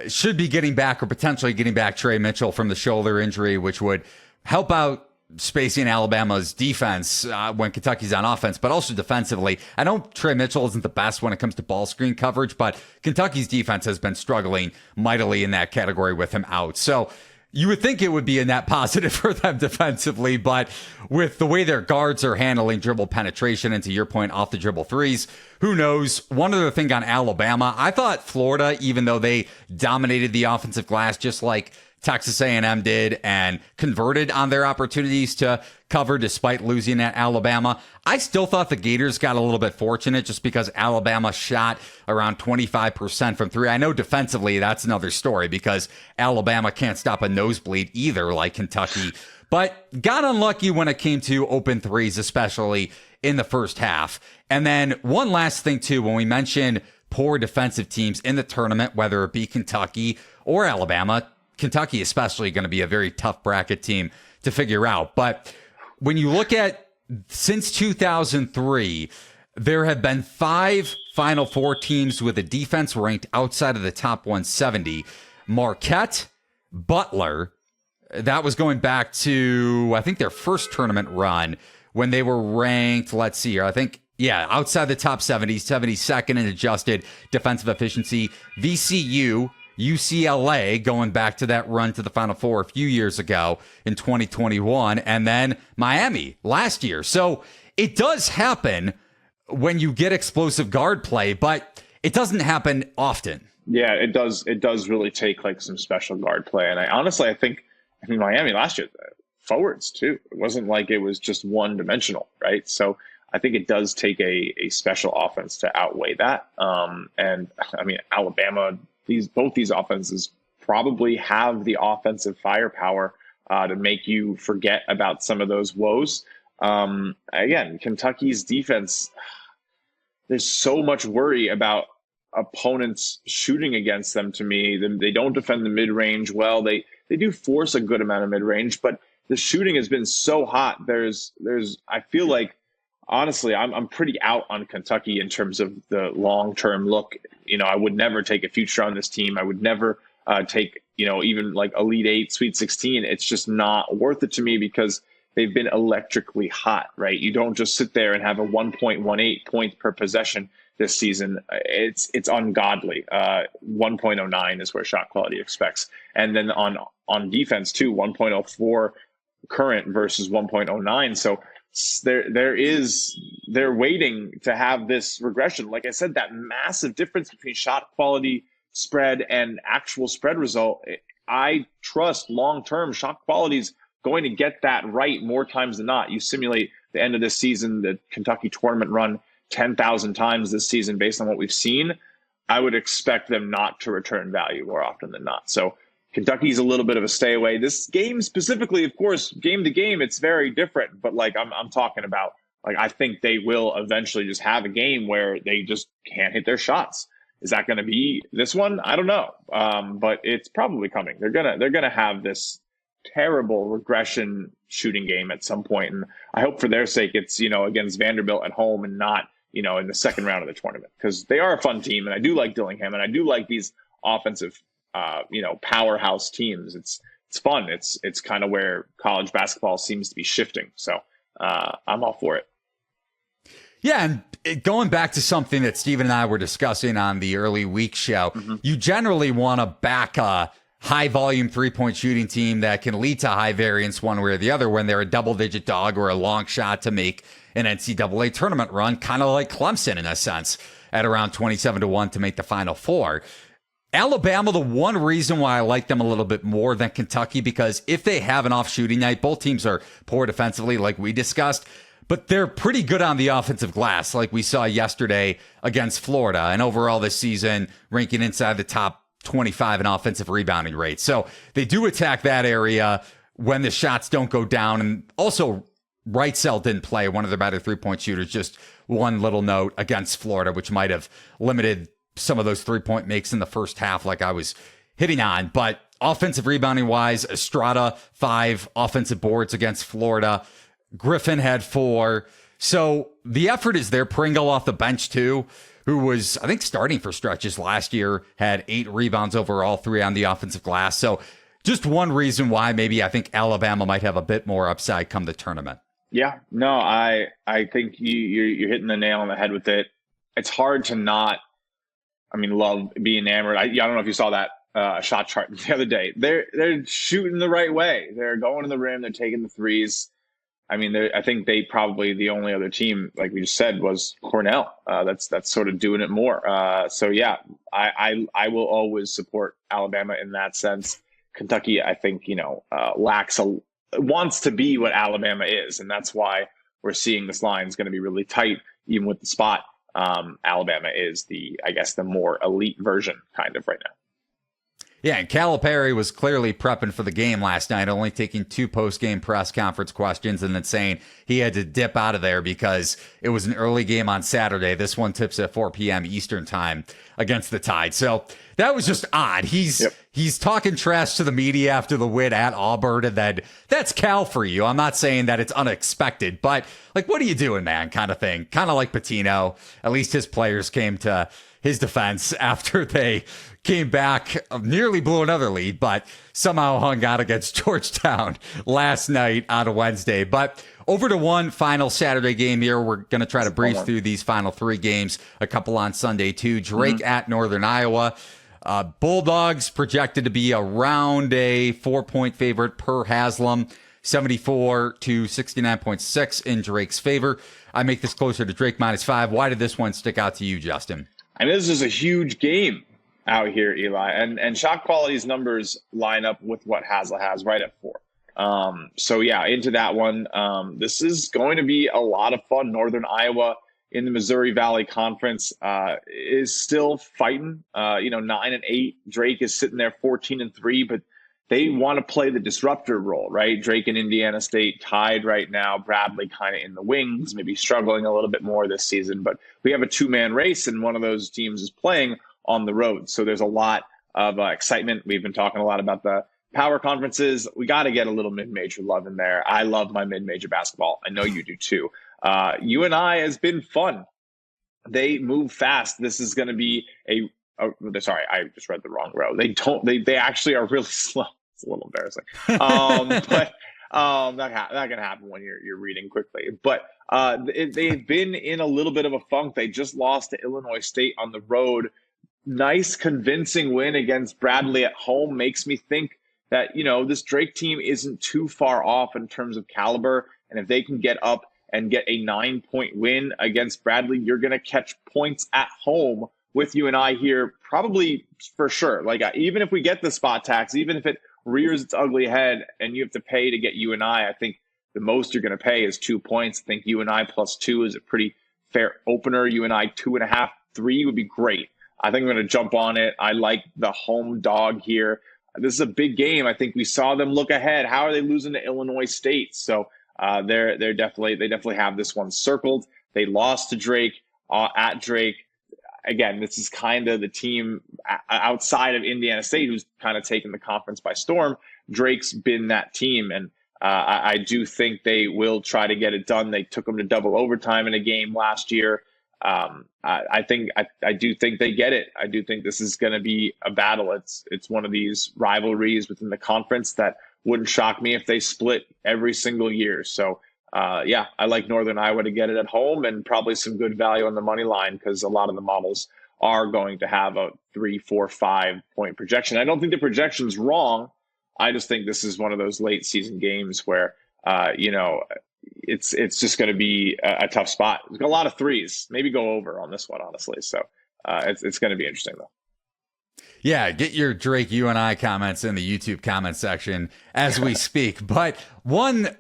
should be getting back or potentially getting back Trey Mitchell from the shoulder injury, which would help out spacing Alabama's defense when Kentucky's on offense, but also defensively. I know Trey Mitchell isn't the best when it comes to ball screen coverage, but Kentucky's defense has been struggling mightily in that category with him out. So you would think it would be a net positive for them defensively, but with the way their guards are handling dribble penetration, and to your point, off the dribble threes, who knows? One other thing on Alabama, I thought Florida, even though they dominated the offensive glass just like Texas A&M did and converted on their opportunities to cover despite losing at Alabama, I still thought the Gators got a little bit fortunate just because Alabama shot around 25% from three. I know defensively that's another story because Alabama can't stop a nosebleed either like Kentucky, but got unlucky when it came to open threes, especially in the first half. And then one last thing too, when we mention poor defensive teams in the tournament, whether it be Kentucky or Alabama, Kentucky especially going to be a very tough bracket team to figure out. But when you look at since 2003, there have been 5 Final Four teams with a defense ranked outside of the top 170. Marquette, Butler, that was going back to, I think, their first tournament run when they were ranked, let's see here, I think, outside the top 70, 72nd in adjusted defensive efficiency. VCU, UCLA, going back to that run to the Final Four a few years ago in 2021, and then Miami last year. So it does happen when you get explosive guard play, but it doesn't happen often. Yeah, it does. It does really take like some special guard play. And I think Miami last year, forwards too. It wasn't like it was just one dimensional, right? So I think it does take a special offense to outweigh that. And I mean, Alabama, both these offenses probably have the offensive firepower to make you forget about some of those woes. Again, Kentucky's defense, there's so much worry about opponents shooting against them to me. They don't defend the mid-range well. They do force a good amount of mid-range, but the shooting has been so hot. I feel like, honestly, I'm pretty out on Kentucky in terms of the long-term look. I would never take a future on this team. I would never take, even like Elite Eight, Sweet 16. It's just not worth it to me because they've been electrically hot, right? You don't just sit there and have a 1.18 points per possession this season. It's ungodly. 1.09 is where shot quality expects. And then on defense too, 1.04 current versus 1.09. So they're waiting to have this regression. Like I said, that massive difference between shot quality spread and actual spread result. I trust long-term shot quality is going to get that right more times than not. You simulate the end of this season, the Kentucky tournament run 10,000 times this season based on what we've seen. I would expect them not to return value more often than not. So Kentucky's a little bit of a stay away. This game specifically, of course, game to game, it's very different. But like I'm talking about, like I think they will eventually just have a game where they just can't hit their shots. Is that going to be this one? I don't know, but it's probably coming. They're gonna have this terrible regression shooting game at some point, and I hope for their sake it's against Vanderbilt at home and not in the second round of the tournament, because they are a fun team, and I do like Dillingham, and I do like these offensive powerhouse teams. It's fun. It's kind of where college basketball seems to be shifting. So I'm all for it. Yeah, and going back to something that Steven and I were discussing on the early week show, you generally want to back a high volume 3-point shooting team that can lead to high variance one way or the other when they're a double-digit dog or a long shot to make an NCAA tournament run, kind of like Clemson in a sense, at around 27-1 to make the Final Four. Alabama, the one reason why I like them a little bit more than Kentucky, because if they have an off shooting night, both teams are poor defensively, like we discussed, but they're pretty good on the offensive glass, like we saw yesterday against Florida, and overall this season ranking inside the top 25 in offensive rebounding rate. So they do attack that area when the shots don't go down. And also, Wrightsell didn't play, one of their better 3-point shooters. Just one little note against Florida, which might have limited some of those 3-point makes in the first half, like I was hitting on. But offensive rebounding wise, Estrada 5 offensive boards against Florida. Griffin had 4. So the effort is there. Pringle off the bench too, who was, I think, starting for stretches last year, had 8 rebounds overall, 3 on the offensive glass. So just one reason why maybe I think Alabama might have a bit more upside come the tournament. Yeah, no, I think you're hitting the nail on the head with it. It's hard to not, love, be enamored. I don't know if you saw that shot chart the other day. They're shooting the right way. They're going to the rim. They're taking the threes. I think they probably, the only other team, like we just said, was Cornell. That's sort of doing it more. So yeah, I will always support Alabama in that sense. Kentucky, I think, wants to be what Alabama is, and that's why we're seeing this line is going to be really tight, even with the spot. Alabama is the more elite version kind of right now. Yeah, and Calipari was clearly prepping for the game last night, only taking 2 post-game press conference questions and then saying he had to dip out of there because it was an early game on Saturday. This one tips at 4 p.m. Eastern time against the Tide. So that was just odd. He's talking trash to the media after the win at Auburn, and then that's Cal for you. I'm not saying that it's unexpected, but like, what are you doing, man? Kind of thing. Kind of like Pitino. At least his players came to his defense after they came back, nearly blew another lead, but somehow hung out against Georgetown last night on a Wednesday. But over to one final Saturday game here. We're going to try to breeze through these final 3 games, a couple on Sunday too. Drake at Northern Iowa. Bulldogs projected to be around a 4-point favorite per Haslam, 74 to 69.6 in Drake's favor. I make this closer to Drake -5. Why did this one stick out to you, Justin? This is a huge game out here, Eli, and shot quality's numbers line up with what Haslam has, right at 4. So yeah, into that one. This is going to be a lot of fun. Northern Iowa in the Missouri Valley Conference is still fighting. 9-8. Drake is sitting there 14-3, but they want to play the disruptor role, right? Drake and Indiana State tied right now. Bradley kind of in the wings, maybe struggling a little bit more this season. But we have a two-man race, and one of those teams is playing on the road. So there's a lot of excitement. We've been talking a lot about the power conferences. We got to get a little mid-major love in there. I love my mid-major basketball. I know you do too. UNI has been fun. They move fast. This is going to be sorry, I just read the wrong row. They actually are really slow. It's a little embarrassing. But that can happen when you're reading quickly. But they've been in a little bit of a funk. They just lost to Illinois State on the road. Nice, convincing win against Bradley at home makes me think that, this Drake team isn't too far off in terms of caliber. And if they can get up and get a 9-point win against Bradley, you're going to catch points at home with UNI here, probably for sure. Like, even if we get the spot tax, even if it rears its ugly head and you have to pay to get UNI, I think the most you're going to pay is 2 points. I think UNI +2 is a pretty fair opener. UNI 2.5, 3 would be great. I think I'm going to jump on it. I like the home dog here. This is a big game. I think we saw them look ahead. How are they losing to Illinois State? So they definitely have this one circled. They lost to Drake at Drake. Again, this is kind of the team outside of Indiana State who's kind of taken the conference by storm. Drake's been that team, and I do think they will try to get it done. They took them to double overtime in a game last year. I do think they get it. I do think this is going to be a battle. It's one of these rivalries within the conference that wouldn't shock me if they split every single year. So I like Northern Iowa to get it at home, and probably some good value on the money line because a lot of the models are going to have a 3, 4, 5-point projection. I don't think the projection's wrong. I just think this is one of those late season games where it's just going to be a tough spot. There's a lot of threes. Maybe go over on this one, honestly. So it's going to be interesting, though. Yeah, get your Drake UNI comments in the YouTube comment section as we speak. But one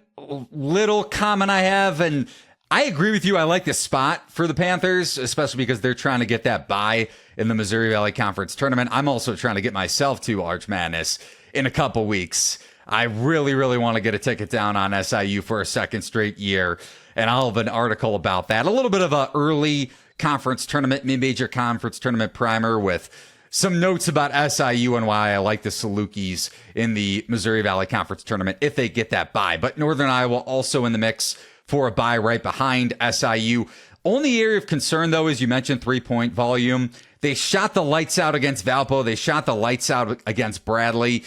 little comment I have, and I agree with you. I like this spot for the Panthers, especially because they're trying to get that bye in the Missouri Valley Conference tournament. I'm also trying to get myself to Arch Madness in a couple weeks. I really, really want to get a ticket down on SIU for a second straight year, and I'll have an article about that. A little bit of an early conference tournament, mid-major conference tournament primer with some notes about SIU and why I like the Salukis in the Missouri Valley Conference tournament if they get that bye. But Northern Iowa also in the mix for a bye right behind SIU. Only area of concern, though, as you mentioned, 3-point volume. They shot the lights out against Valpo. They shot the lights out against Bradley.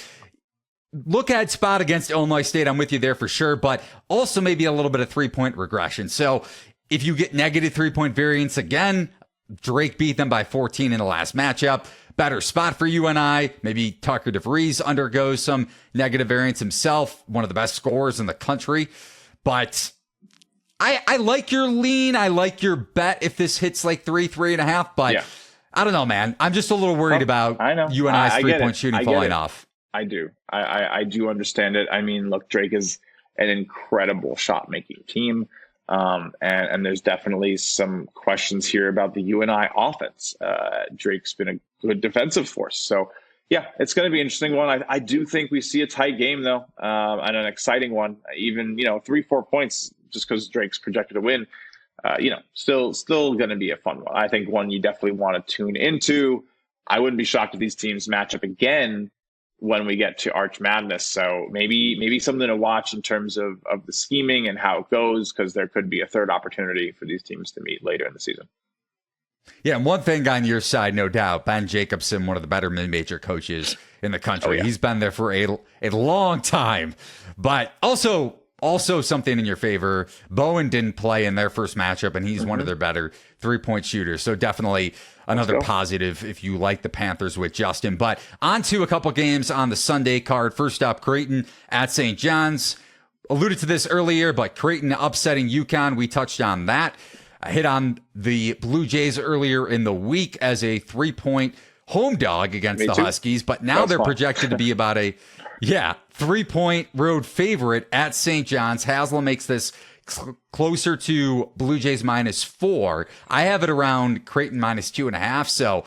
Look at spot against Illinois State. I'm with you there for sure, but also maybe a little bit of 3-point regression. So if you get negative 3-point variance again, Drake beat them by 14 in the last matchup. Better spot for UNI. Maybe Tucker DeVries undergoes some negative variance himself. One of the best scorers in the country. But I like your lean. I like your bet if this hits like 3.5. But yeah. I don't know, man. I'm just a little worried about UNI's 3-point shooting falling off. I do. I do understand it. I mean, look, Drake is an incredible shot-making team. And there's definitely some questions here about the UNI offense. Drake's been a good defensive force. So, yeah, it's going to be an interesting one. I do think we see a tight game, though, and an exciting one. Even, 3-4 points just because Drake's projected to win, still going to be a fun one. I think one you definitely want to tune into. I wouldn't be shocked if these teams match up again when we get to Arch Madness. So maybe something to watch in terms of the scheming and how it goes, because there could be a third opportunity for these teams to meet later in the season. Yeah, and one thing on your side, no doubt, Ben Jacobson, one of the better mid-major coaches in the country. Oh, yeah. He's been there for a long time. But also something in your favor, Bowen didn't play in their first matchup, and he's one of their better 3-point shooters. So definitely another positive if you like the Panthers with Justin. But on to a couple games on the Sunday card. First up, Creighton at St. John's. Alluded to this earlier, but Creighton upsetting UConn. We touched on that. I hit on the Blue Jays earlier in the week as a 3-point home dog against the Huskies, but now they're projected to be about a 3-point road favorite at St. John's. Haslam makes this closer to Blue Jays -4. I have it around Creighton -2.5. So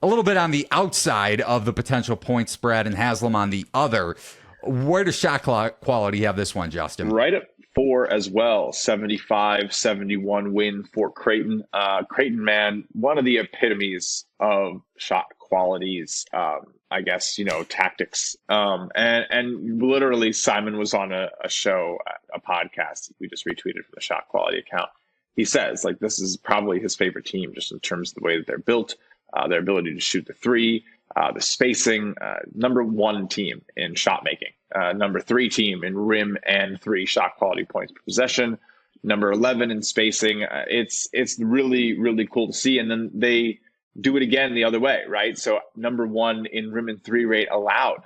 a little bit on the outside of the potential point spread and Haslam on the other. Where does shot quality have this one, Justin? Right at 4 as well. 75-71 win for Creighton. Creighton, man, one of the epitomes of shot qualities, I guess, tactics. And literally Simon was on a show, a podcast we just retweeted from the shot quality account. He says, like, this is probably his favorite team just in terms of the way that they're built, their ability to shoot the three, the spacing, number 1 team in shot making, number 3 team in rim and 3 shot quality points per possession, number 11 in spacing. It's really, really cool to see. And then they do it again the other way, right? So number 1 in rim and 3 rate allowed,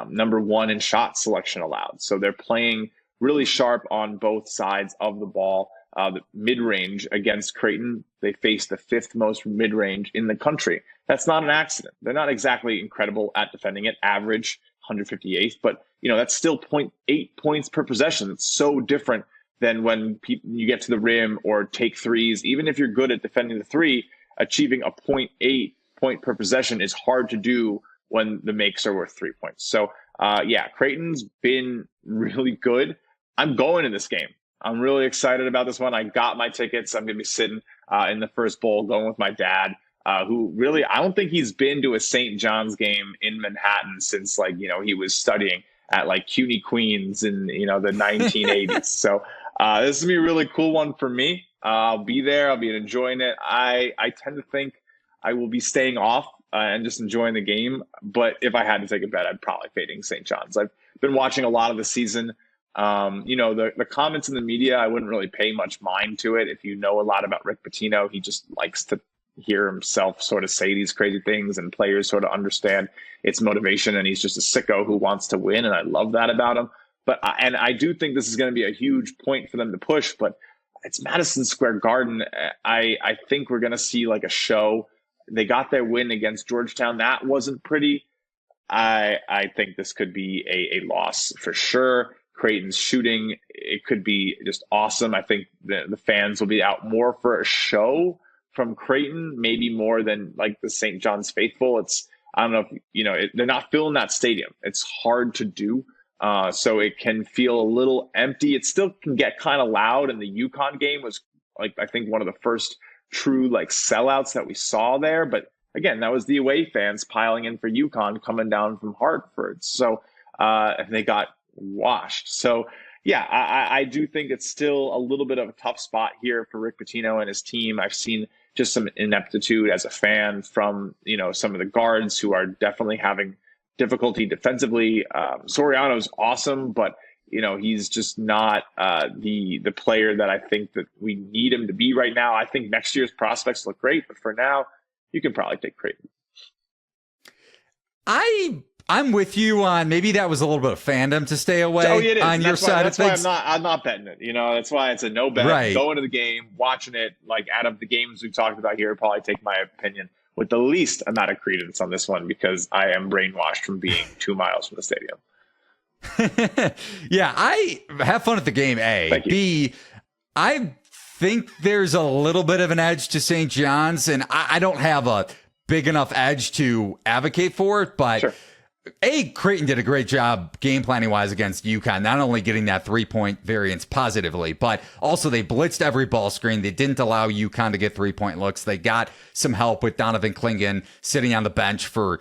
number 1 in shot selection allowed. So they're playing really sharp on both sides of the ball. The mid-range against Creighton, they face the 5th most mid-range in the country. That's not an accident. They're not exactly incredible at defending it, average 158th, but that's still 0.8 points per possession. It's so different than when you get to the rim or take threes. Even if you're good at defending the three, achieving a 0.8 point per possession is hard to do when the makes are worth 3 points. So Creighton's been really good. I'm going to this game. I'm really excited about this one. I got my tickets. I'm going to be sitting in the first bowl going with my dad, who really, I don't think he's been to a St. John's game in Manhattan since he was studying at CUNY Queens in, the 1980s. So this is going to be a really cool one for me. I'll be there. I'll be enjoying it. I tend to think I will be staying off and just enjoying the game. But if I had to take a bet, I'd probably fading St. John's. I've been watching a lot of the season. The comments in the media, I wouldn't really pay much mind to it. If you know a lot about Rick Pitino, he just likes to hear himself sort of say these crazy things, and players sort of understand its motivation, and he's just a sicko who wants to win, and I love that about him. But I do think this is going to be a huge point for them to push, but it's Madison Square Garden. I think we're going to see a show. They got their win against Georgetown. That wasn't pretty. I think this could be a loss for sure. Creighton's shooting, it could be just awesome. I think the fans will be out more for a show from Creighton, maybe more than the St. John's faithful. I don't know if, they're not filling that stadium. It's hard to do. So it can feel a little empty. It still can get kind of loud. And the UConn game was I think one of the first true sellouts that we saw there. But again, that was the away fans piling in for UConn coming down from Hartford. So they got washed. So I do think it's still a little bit of a tough spot here for Rick Pitino and his team. I've seen just some ineptitude as a fan from some of the guards who are definitely having difficulty defensively. Soriano's awesome, but he's just not the player that I think that we need him to be right now. I think next year's prospects look great, but for now, you can probably take Creighton. I'm with you on maybe that was a little bit of fandom to stay away on your side of things. That's why I'm not betting it. That's why it's a no bet. Right. Going to the game, watching it, out of the games we've talked about here, probably take my opinion with the least amount of credence on this one because I am brainwashed from being 2 miles from the stadium. Yeah, I have fun at the game, A. Thank you. B, I think there's a little bit of an edge to St. John's, and I don't have a big enough edge to advocate for it, but Sure. Creighton did a great job game planning wise against UConn, not only getting that 3-point variance positively, but also they blitzed every ball screen. They didn't allow UConn to get 3-point looks. They got some help with Donovan Clingan sitting on the bench for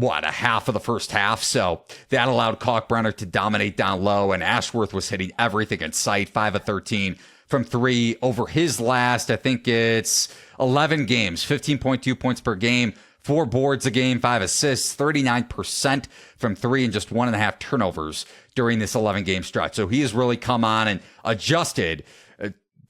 a half of the first half. So that allowed Kalkbrenner to dominate down low, and Ashworth was hitting everything in sight, 5 of 13 from 3 over his last, I think it's 11 games, 15.2 points per game. 4 boards a game, 5 assists, 39% from 3, and just 1.5 turnovers during this 11-game stretch. So he has really come on and adjusted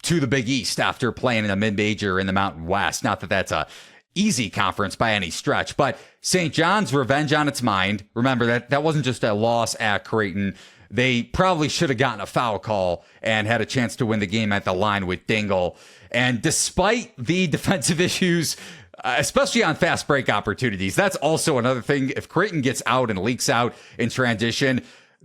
to the Big East after playing in a mid-major in the Mountain West. Not that that's a easy conference by any stretch, but St. John's revenge on its mind. Remember that wasn't just a loss at Creighton. They probably should have gotten a foul call and had a chance to win the game at the line with Dingle. And despite the defensive issues, especially on fast break opportunities, that's also another thing. If Creighton gets out and leaks out in transition,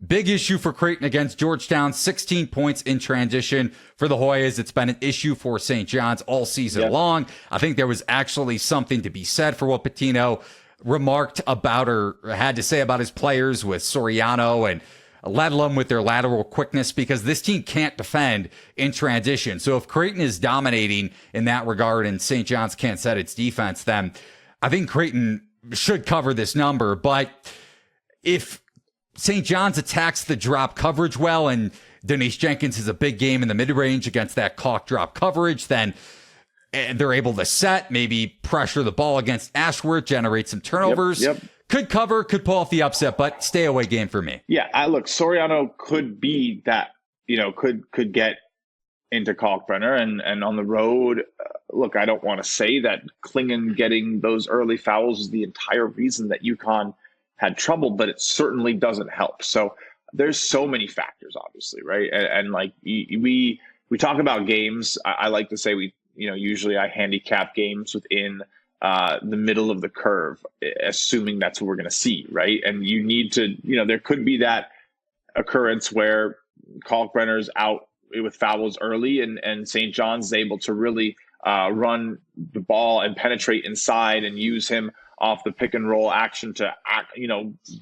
Big issue for Creighton against Georgetown, 16 points in transition for the Hoyas. It's been an issue for St. John's all season long. I think there was actually something to be said for what Pitino remarked about or had to say about his players with Soriano and Ledlum with their lateral quickness, because this team can't defend in transition. So if Creighton is dominating in that regard and St. John's can't set its defense, then I think Creighton should cover this number. But if St. John's attacks the drop coverage well, and Denise Jenkins has a big game in the mid-range against that caulk drop coverage, then they're able to set, maybe pressure the ball against Ashworth, generate some turnovers. Could cover, could pull off the upset, but stay away game for me. Yeah, look, Soriano could be that, could get into Kalkbrenner and on the road. Look, I don't want to say that Klingon getting those early fouls is the entire reason that UConn had trouble, but it certainly doesn't help. So there's so many factors, obviously, right? And like we talk about games. I like to say usually I handicap games within the middle of the curve, assuming that's what we're going to see, right? And you need to, there could be that occurrence where Kalkbrenner's out with fouls early and St. John's is able to really run the ball and penetrate inside and use him off the pick and roll action to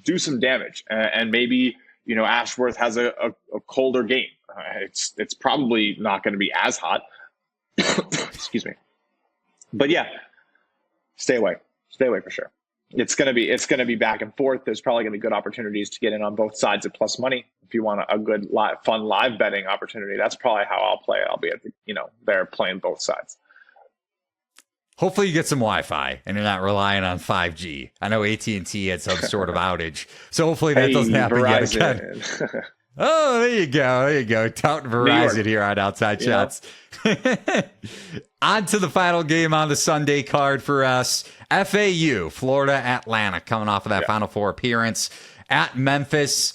do some damage. And maybe, Ashworth has a colder game. It's probably not going to be as hot. Excuse me. But yeah, stay away for sure. It's going to be back and forth. There's probably going to be good opportunities to get in on both sides at plus money. If you want a good fun live betting opportunity, that's probably how I'll play it. I'll be at there playing both sides. Hopefully you get some Wi-Fi and you're not relying on 5G. I know AT&T had some sort of outage, so hopefully that doesn't happen Verizon. yet again. Oh, there you go. Touting Verizon here on Outside Shots. On to the final game on the Sunday card for us. FAU, Florida Atlantic, coming off of that Final Four appearance at Memphis.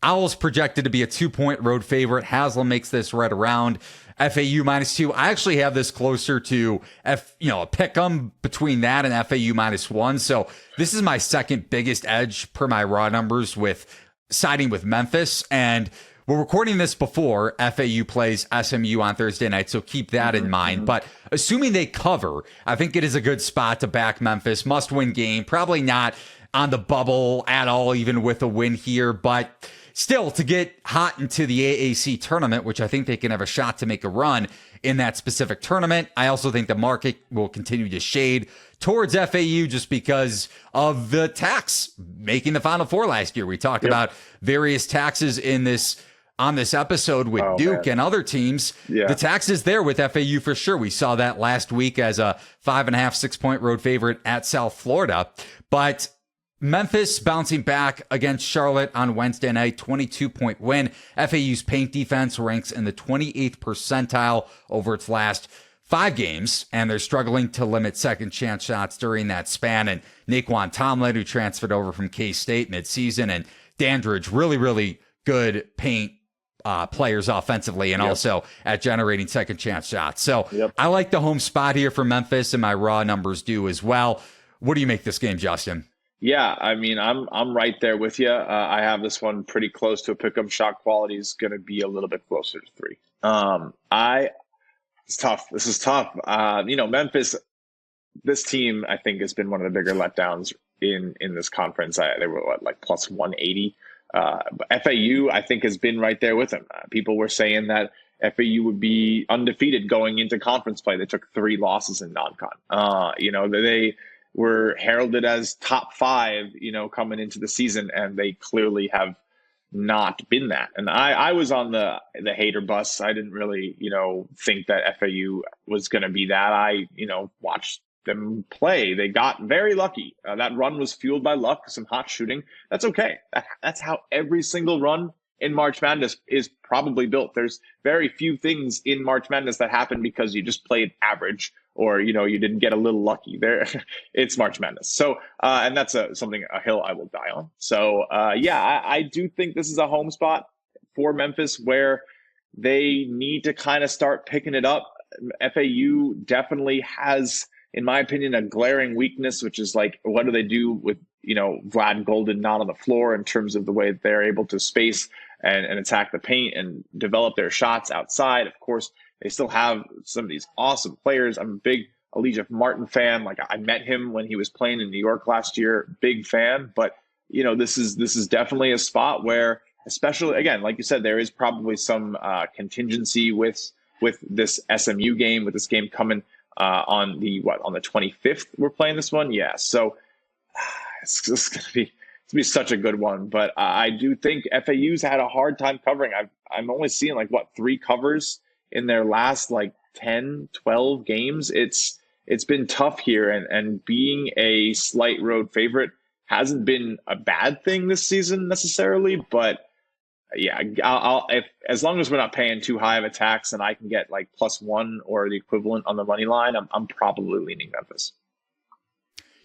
Owls projected to be a 2-point road favorite. Haslam makes this right around FAU -2. I actually have this closer to a pick 'em between that and FAU -1. So this is my second biggest edge per my raw numbers with siding with Memphis. And we're recording this before FAU plays SMU on Thursday night, so keep that in mind. But assuming they cover, I think it is a good spot to back Memphis. Must-win game. Probably not on the bubble at all, even with a win here. But still, to get hot into the AAC tournament, which I think they can have a shot to make a run in that specific tournament. I also think the market will continue to shade towards FAU just because of the tax making the Final Four last year. We talked about various taxes on this episode with Duke and other teams. The tax is there with FAU for sure. We saw that last week as a 5.5, 6-point road favorite at South Florida. But Memphis bouncing back against Charlotte on Wednesday night, 22-point win. FAU's paint defense ranks in the 28th percentile over its last 5 games, and they're struggling to limit second chance shots during that span. And Naquan Tomlin, who transferred over from K-State midseason, and Dandridge, really, really good paint players offensively and also at generating second chance shots. So I like the home spot here for Memphis, and my raw numbers do as well. What do you make this game, Justin? Yeah, I mean, I'm right there with you. I have this one pretty close to a pick-up. Shot quality is going to be a little bit closer to 3. It's tough. This is tough. Memphis, this team, I think, has been one of the bigger letdowns in this conference. They were plus 180. But FAU, I think, has been right there with them. People were saying that FAU would be undefeated going into conference play. They took 3 losses in non-con. They were heralded as top 5, coming into the season, and they clearly have not been that. And I was on the hater bus. I didn't really, think that FAU was going to be that. I, watched them play. They got very lucky. That run was fueled by luck, some hot shooting. That's okay. That's how every single run in March Madness is probably built. There's very few things in March Madness that happen because you just played average or, you didn't get a little lucky there. It's March Madness. So, and that's a hill I will die on. So, I do think this is a home spot for Memphis where they need to kind of start picking it up. FAU definitely has, in my opinion, a glaring weakness, which is what do they do with, Vlad Golden not on the floor in terms of the way that they're able to space and attack the paint and develop their shots outside. Of course, they still have some of these awesome players. I'm a big Elijah Martin fan. Like, I met him when he was playing in New York last year. Big fan. But, this is definitely a spot where, especially, again, like you said, there is probably some contingency with this SMU game, with this game coming on the 25th. We're playing this one. Yeah. So it's going to be such a good one. But I do think FAU's had a hard time covering. I'm only seeing 3 covers in their last 10, 12 games. It's been tough here, and being a slight road favorite hasn't been a bad thing this season necessarily. But yeah, if as long as we're not paying too high of a tax and I can get +1 or the equivalent on the money line, I'm probably leaning Memphis.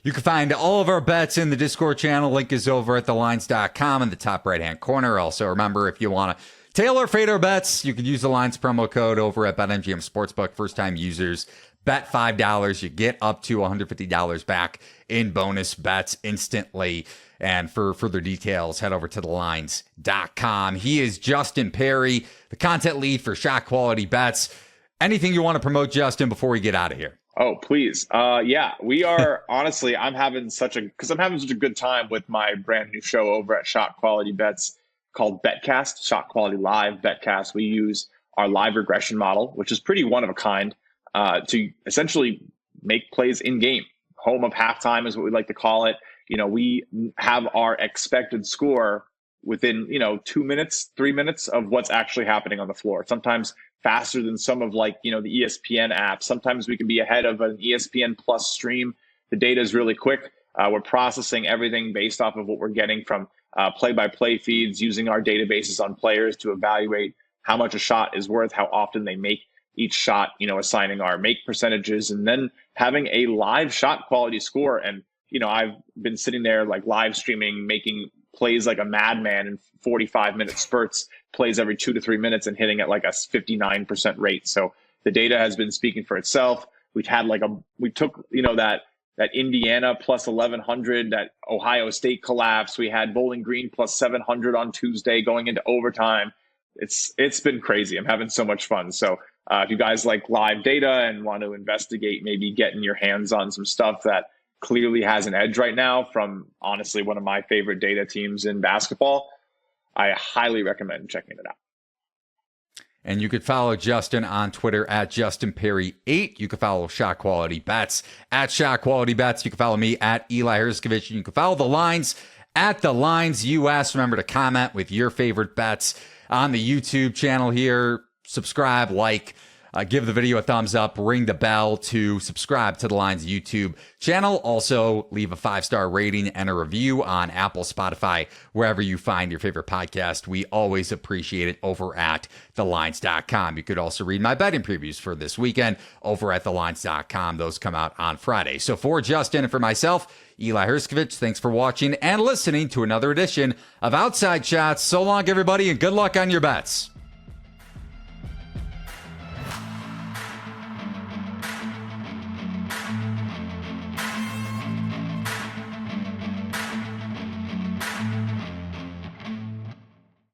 You can find all of our bets in the Discord channel. Link is over at thelines.com in the top right-hand corner. Also, remember, if you want to tailor fader bets, you can use the Lines promo code over at BetMGM Sportsbook. First-time users, bet $5. You get up to $150 back in bonus bets instantly. And for further details, head over to thelines.com. He is Justin Perry, the content lead for Shot Quality Bets. Anything you want to promote, Justin, before we get out of here? Oh, please. Yeah, we are. Honestly, I'm having such a good time with my brand new show over at Shot Quality Bets called Betcast, Shot Quality Live Betcast. We use our live regression model, which is pretty one of a kind, to essentially make plays in game. Home of halftime is what we like to call it. We have our expected score within, 2 minutes, 3 minutes of what's actually happening on the floor. Sometimes faster than some of the ESPN apps. Sometimes we can be ahead of an ESPN Plus stream. The data is really quick. We're processing everything based off of what we're getting from play-by-play feeds, using our databases on players to evaluate how much a shot is worth, how often they make each shot, assigning our make percentages, and then having a live shot quality score. And, I've been sitting there live streaming, making plays like a madman in 45-minute spurts, plays every 2 to 3 minutes, and hitting at a 59% rate. So the data has been speaking for itself. We've had we took, that Indiana plus 1,100, that Ohio State collapse. We had Bowling Green plus 700 on Tuesday going into overtime. It's been crazy. I'm having so much fun. So if you guys like live data and want to investigate, maybe getting your hands on some stuff that clearly has an edge right now from, honestly, one of my favorite data teams in basketball, I highly recommend checking it out. And you could follow Justin on Twitter at JustinPerry8. You can follow Shot Quality Bets at Shot Quality Bets. You can follow me at Eli Herskovich. You can follow The Lines at The Lines US. Remember to comment with your favorite bets on the YouTube channel here. Subscribe, give the video a thumbs up, ring the bell to subscribe to The Lines YouTube channel. Also, leave a 5-star rating and a review on Apple, Spotify, wherever you find your favorite podcast. We always appreciate it over at thelines.com. You could also read my betting previews for this weekend over at thelines.com. Those come out on Friday. So for Justin and for myself, Eli Herskovich, thanks for watching and listening to another edition of Outside Shots. So long, everybody, and good luck on your bets.